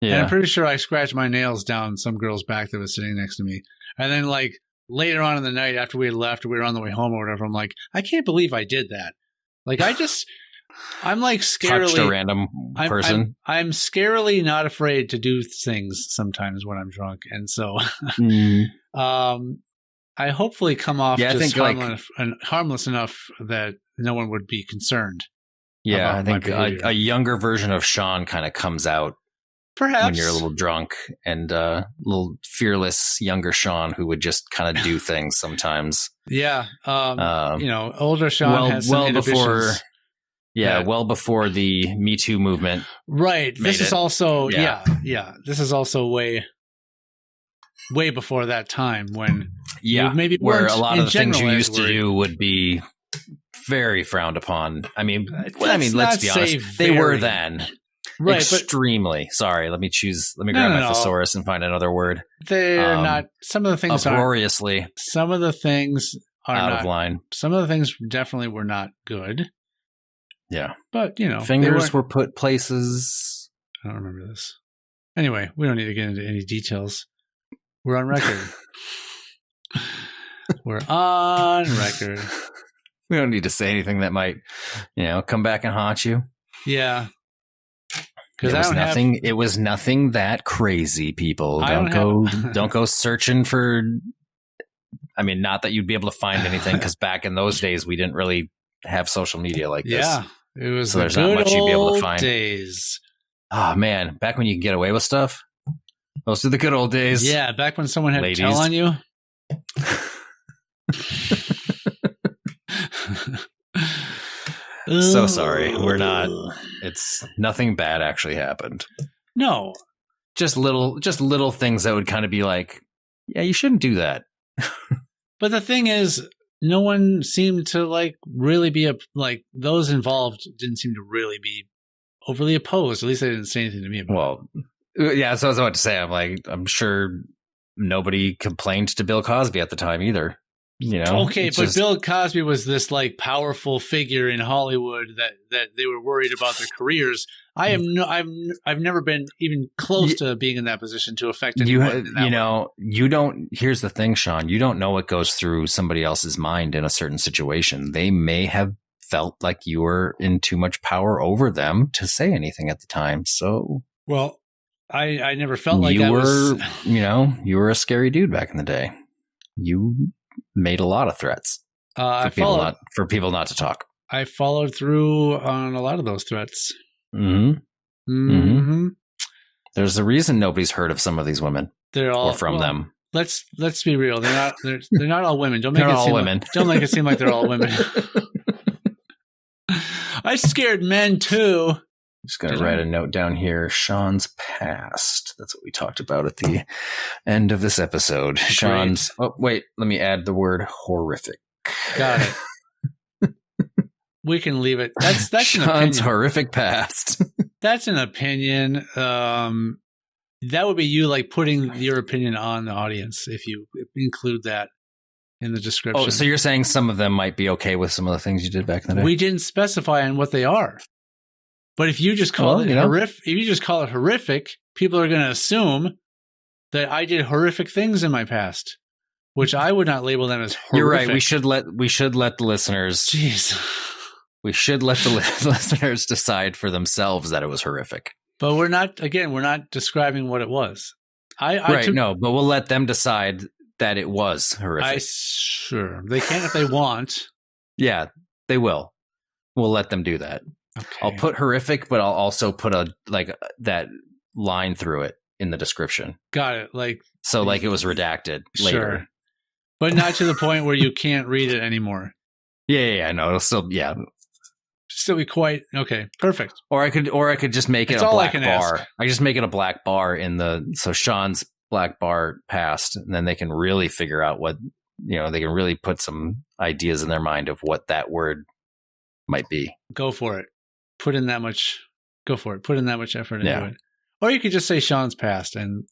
Speaker 1: Yeah. And I'm pretty sure I scratched my nails down some girl's back that was sitting next to me. And then like later on in the night after we had left or we were on the way home or whatever, I'm like, I can't believe I did that. Like I'm like scarily
Speaker 3: touched a random person.
Speaker 1: I'm scarily not afraid to do things sometimes when I'm drunk. And so I hopefully come off just harmless enough that no one would be concerned.
Speaker 3: Yeah, I think a younger version of Sean kind of comes out
Speaker 1: perhaps
Speaker 3: when you're a little drunk, and little fearless younger Sean who would just kind of do things sometimes.
Speaker 1: Yeah, older Sean has some inhibitions.
Speaker 3: Well before the Me Too movement.
Speaker 1: Right. This is also this is also way before that time when maybe
Speaker 3: where a lot of the things you used to do would be very frowned upon. I mean, let's be honest, they were then. Right, extremely. Sorry, let me grab my thesaurus and find another word.
Speaker 1: They're not. Some of the things
Speaker 3: uproariously.
Speaker 1: Some of the things are
Speaker 3: out
Speaker 1: not,
Speaker 3: of line.
Speaker 1: Some of the things definitely were not good.
Speaker 3: Yeah,
Speaker 1: but
Speaker 3: fingers were put places.
Speaker 1: I don't remember this. Anyway, we don't need to get into any details. We're on record. We're on record.
Speaker 3: We don't need to say anything that might, come back and haunt you.
Speaker 1: Yeah.
Speaker 3: It was nothing. It was nothing that crazy. People don't go searching for. I mean, not that you'd be able to find anything, because back in those days we didn't really have social media like this.
Speaker 1: Yeah, it was
Speaker 3: so there's not much you'd be able to find.
Speaker 1: Days.
Speaker 3: Oh man, back when you could get away with stuff. Those are the good old days.
Speaker 1: Yeah, back when someone had to tell on you.
Speaker 3: So sorry. We're not. It's nothing bad actually happened.
Speaker 1: No.
Speaker 3: Just little things that would kind of be like, yeah, you shouldn't do that.
Speaker 1: But the thing is, no one seemed to really be those involved didn't seem to really be overly opposed. At least they didn't say anything to me about it.
Speaker 3: Yeah, so I was about to say, I'm sure nobody complained to Bill Cosby at the time either.
Speaker 1: Okay, but Bill Cosby was this powerful figure in Hollywood that they were worried about their careers. I've never been even close to being in that position to affect anyone.
Speaker 3: You don't. Here's the thing, Sean. You don't know what goes through somebody else's mind in a certain situation. They may have felt like you were in too much power over them to say anything at the time. So,
Speaker 1: well, I never felt like
Speaker 3: you were. You were a scary dude back in the day. You made a lot of threats for people not to talk.
Speaker 1: I followed through on a lot of those threats.
Speaker 3: Mm-hmm. Mm-hmm. There's a reason nobody's heard of some of these women.
Speaker 1: They're all
Speaker 3: from them.
Speaker 1: Let's be real. They're not all women. Don't make it seem like they're all women. I scared men too.
Speaker 3: Just going to write a note down here. Sean's past. That's what we talked about at the end of this episode. Sean's. Oh, wait. Let me add the word horrific.
Speaker 1: Got it. We can leave it. That's
Speaker 3: Sean's horrific past.
Speaker 1: That's an opinion. That would be you putting your opinion on the audience if you include that in the description.
Speaker 3: Oh, so you're saying some of them might be okay with some of the things you did back in the day?
Speaker 1: We didn't specify on what they are. But if you just call it horrific, people are going to assume that I did horrific things in my past, which I would not label them as horrific.
Speaker 3: You're right. We should let the listeners.
Speaker 1: Jeez.
Speaker 3: We should let the listeners decide for themselves that it was horrific.
Speaker 1: But we're not describing what it was.
Speaker 3: But we'll let them decide that it was horrific.
Speaker 1: Sure. They can if they want.
Speaker 3: Yeah, they will. We'll let them do that. Okay. I'll put horrific, but I'll also put that line through it in the description.
Speaker 1: Got it.
Speaker 3: It was redacted later.
Speaker 1: Sure. But not to the point where you can't read it anymore.
Speaker 3: Yeah, no, it'll still
Speaker 1: be quite okay. Perfect.
Speaker 3: Or I could just make it a black bar. I just make it a black bar so Sean's black bar past, and then they can really figure out what they can really put some ideas in their mind of what that word might be.
Speaker 1: Go for it. Put in that much effort into it. Or you could just say Sean's past and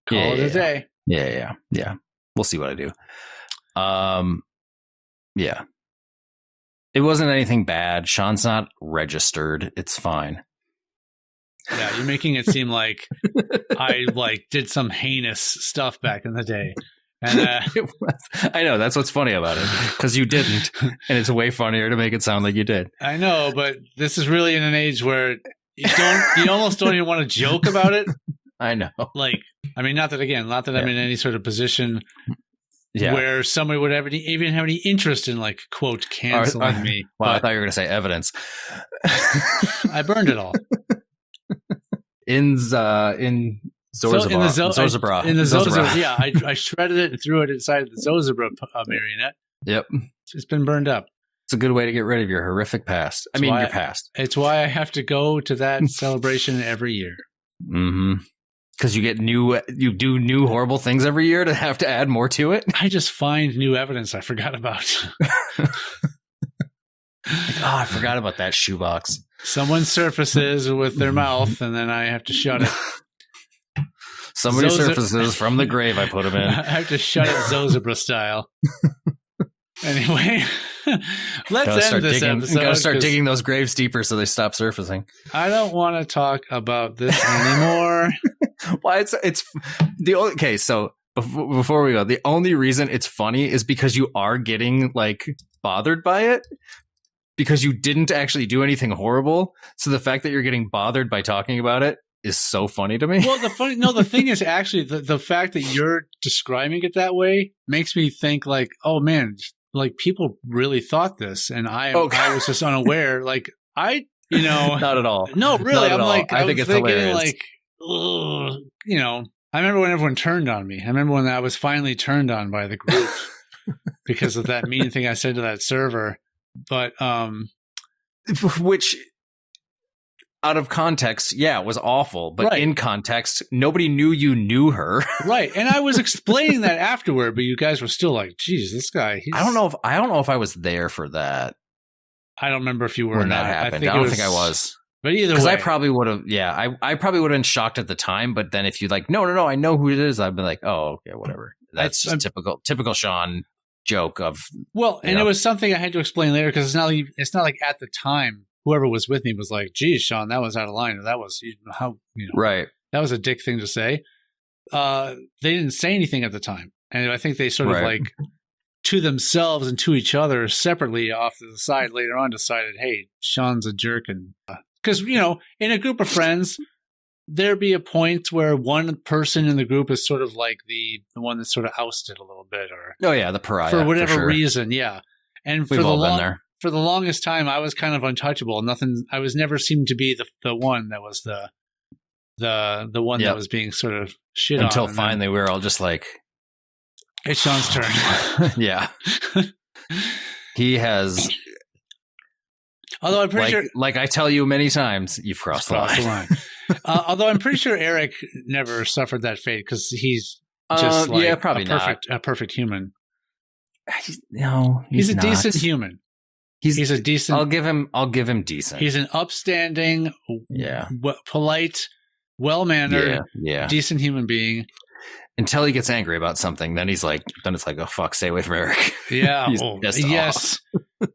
Speaker 1: call it a day.
Speaker 3: Yeah. We'll see what I do. Yeah. It wasn't anything bad. Sean's not registered. It's fine.
Speaker 1: Yeah, you're making it seem like I did some heinous stuff back in the day. And
Speaker 3: I know, that's what's funny about it, because you didn't, and it's way funnier to make it sound like you did.
Speaker 1: I know, but this is really in an age where you almost don't even want to joke about it.
Speaker 3: I know.
Speaker 1: Not that I'm in any sort of position where somebody would even have any interest in quote canceling me.
Speaker 3: Well, I thought you were going to say evidence.
Speaker 1: I burned it all.
Speaker 3: In Zozobra.
Speaker 1: Yeah, I shredded it and threw it inside the Zozobra marionette.
Speaker 3: Yep.
Speaker 1: It's been burned up.
Speaker 3: It's a good way to get rid of your horrific past. Your past.
Speaker 1: It's why I have to go to that celebration every year.
Speaker 3: Mm-hmm. Because you do new horrible things every year to have to add more to it?
Speaker 1: I just find new evidence I forgot about.
Speaker 3: I forgot about that shoebox.
Speaker 1: Someone surfaces with their mouth, and then I have to shut it.
Speaker 3: Somebody surfaces from the grave I put him in.
Speaker 1: I have to shut it Zozobra style. Anyway. Let's end this episode.
Speaker 3: Gotta start
Speaker 1: 'cause
Speaker 3: digging those graves deeper so they stop surfacing.
Speaker 1: I don't want to talk about this anymore.
Speaker 3: Why it's the only okay. So before we go, the only reason it's funny is because you are getting like bothered by it because you didn't actually do anything horrible. So the fact that you're getting bothered by talking about it is so funny to me.
Speaker 1: Well, the thing is actually the fact that you're describing it that way makes me think like, oh man, like people really thought this, and I was just unaware. Like
Speaker 3: Not at all.
Speaker 1: No, really, I'm like,
Speaker 3: I think it's hilarious.
Speaker 1: like, ugh, I remember when everyone turned on me. I remember when I was finally turned on by the group because of that mean thing I said to that server. But
Speaker 3: which out of context, was awful. But in context, nobody knew you knew her.
Speaker 1: Right. And I was explaining that afterward, but you guys were still like, geez, this guy.
Speaker 3: I don't know if I was there for that.
Speaker 1: I don't remember if you were
Speaker 3: when
Speaker 1: or not.
Speaker 3: that happened. I don't think I was.
Speaker 1: But either way.
Speaker 3: Because I probably would have, I probably would have been shocked at the time. But then if you like, no, I know who it is, I'd be like, oh, okay, whatever. That's just typical Sean joke of.
Speaker 1: Well, and it was something I had to explain later because it's not like at the time, whoever was with me was like, geez, Sean, that was out of line. Or that was
Speaker 3: right.
Speaker 1: That was a dick thing to say. They didn't say anything at the time. And I think they sort of like to themselves and to each other separately off to the side later on decided, hey, Sean's a jerk. And because, in a group of friends, there'd be a point where one person in the group is sort of like the one that's sort of ousted a little bit or
Speaker 3: the pariah
Speaker 1: for whatever reason. Yeah. And
Speaker 3: we've all been there.
Speaker 1: For the longest time, I was kind of untouchable. I was never seemed to be the one that was the one that was being sort of shit on.
Speaker 3: Until finally we were all just like,
Speaker 1: it's Sean's turn.
Speaker 3: Yeah. He has.
Speaker 1: Although I'm pretty sure,
Speaker 3: like I tell you many times, you've crossed the line.
Speaker 1: Although I'm pretty sure Eric never suffered that fate because he's just
Speaker 3: probably
Speaker 1: a perfect human.
Speaker 3: He's
Speaker 1: a
Speaker 3: not.
Speaker 1: decent human. He's a decent.
Speaker 3: I'll give him decent.
Speaker 1: He's an upstanding, polite, well-mannered, decent human being.
Speaker 3: Until he gets angry about something, then it's like, oh fuck, stay away from Eric.
Speaker 1: Yeah.
Speaker 3: He's pissed
Speaker 1: yes.
Speaker 3: off.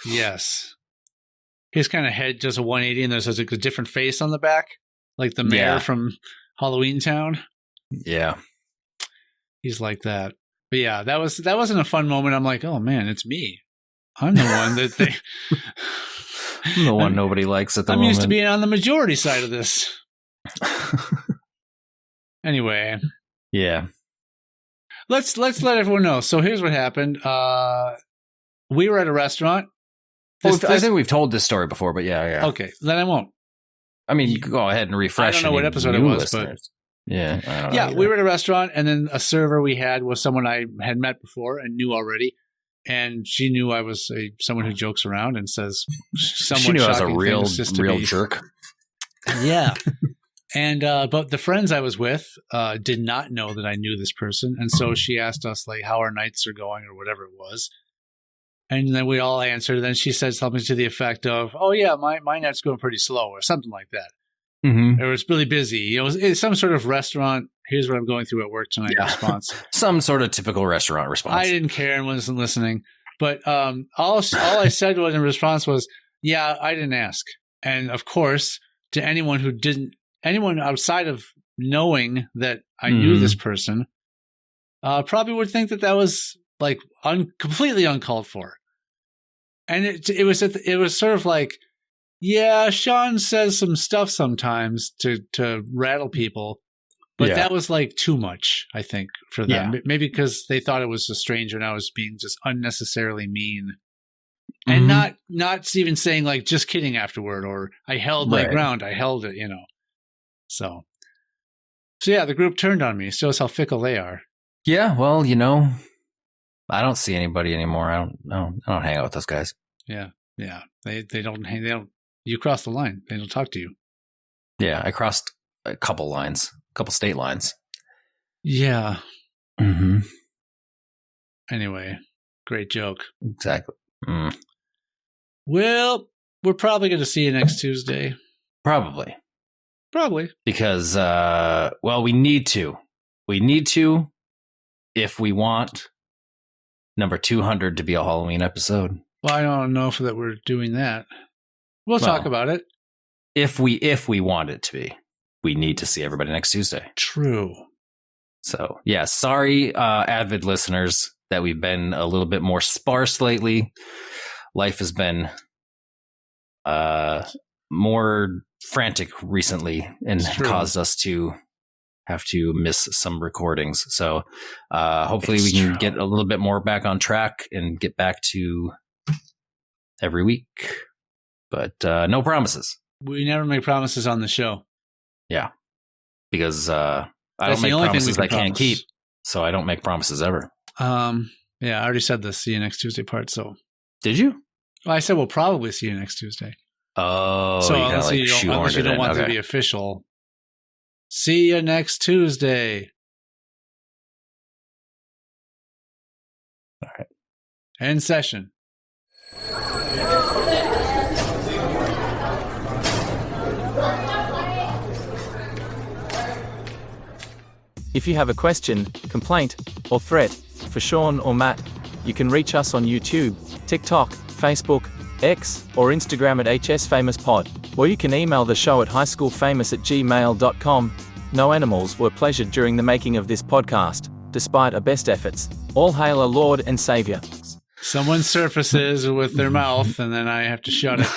Speaker 1: Yes. His kind of head does a 180 and there's a different face on the back, like the mayor from Halloween Town.
Speaker 3: Yeah.
Speaker 1: He's like that. But yeah, that wasn't a fun moment. I'm like, oh man, it's me. I'm the one that they.
Speaker 3: I'm the one nobody likes at the moment.
Speaker 1: I'm used to being on the majority side of this. Anyway.
Speaker 3: Yeah.
Speaker 1: Let's let everyone know. So here's what happened. We were at a restaurant.
Speaker 3: I think we've told this story before, but yeah.
Speaker 1: Okay, then I won't.
Speaker 3: I mean, you could go ahead and refresh.
Speaker 1: I don't know what episode it was, but
Speaker 3: yeah, I don't know
Speaker 1: we were at a restaurant, and then a server we had was someone I had met before and knew already, and she knew I was someone who jokes around and says somewhat
Speaker 3: she knew I was a
Speaker 1: shocking
Speaker 3: real
Speaker 1: things just
Speaker 3: jerk.
Speaker 1: Yeah. And but the friends I was with did not know that I knew this person, and so she asked us like how our nights are going or whatever it was, and then we all answered. Then she said something to the effect of, "Oh yeah, my night's going pretty slow," or something like that.
Speaker 3: Mm-hmm.
Speaker 1: It was really busy. It's some sort of restaurant. Here's what I'm going through at work tonight. Response.
Speaker 3: Some sort of typical restaurant response.
Speaker 1: I didn't care and wasn't listening, but all I said was in response was, "Yeah, I didn't ask," and of course, to anyone outside of knowing that I knew this person probably would think that was like completely uncalled for. And it was sort of like, yeah, Sean says some stuff sometimes to rattle people, but that was like too much, I think, for them. Yeah. Maybe because they thought it was a stranger and I was being just unnecessarily mean. And not even saying like, just kidding afterward, or I held my ground. I held it, So yeah, the group turned on me. Shows how fickle they are.
Speaker 3: Yeah, well, I don't see anybody anymore. I don't hang out with those guys.
Speaker 1: Yeah. They don't. You cross the line. They don't talk to you.
Speaker 3: Yeah, I crossed a couple state lines.
Speaker 1: Yeah.
Speaker 3: Mm-hmm.
Speaker 1: Anyway, great joke.
Speaker 3: Exactly. Mm.
Speaker 1: Well, we're probably going to see you next Tuesday.
Speaker 3: Probably. Because, we need to. We need to if we want number 200 to be a Halloween episode.
Speaker 1: Well, I don't know if that we're doing that. We'll talk about it.
Speaker 3: If we want it to be. We need to see everybody next Tuesday.
Speaker 1: True.
Speaker 3: So, yeah, sorry, avid listeners, that we've been a little bit more sparse lately. Life has been more frantic recently and caused us to have to miss some recordings. So hopefully we can get a little bit more back on track and get back to every week. But no promises.
Speaker 1: We never make promises on the show.
Speaker 3: Yeah. Because I don't make promises I can't keep. So I don't make promises ever.
Speaker 1: Yeah, I already said the see you next Tuesday part. So
Speaker 3: did you?
Speaker 1: Well, I said we'll probably see you next Tuesday.
Speaker 3: Oh,
Speaker 1: so unless you don't want to be official, see you next Tuesday.
Speaker 3: All right.
Speaker 1: End session.
Speaker 5: If you have a question, complaint, or threat for Sean or Matt, you can reach us on YouTube, TikTok, Facebook, X, or Instagram at hsfamouspod, or you can email the show at highschoolfamous@gmail.com. No animals were pleasured during the making of this podcast, despite our best efforts. All hail our Lord and Savior.
Speaker 1: Someone surfaces with their mouth, and then I have to shut it.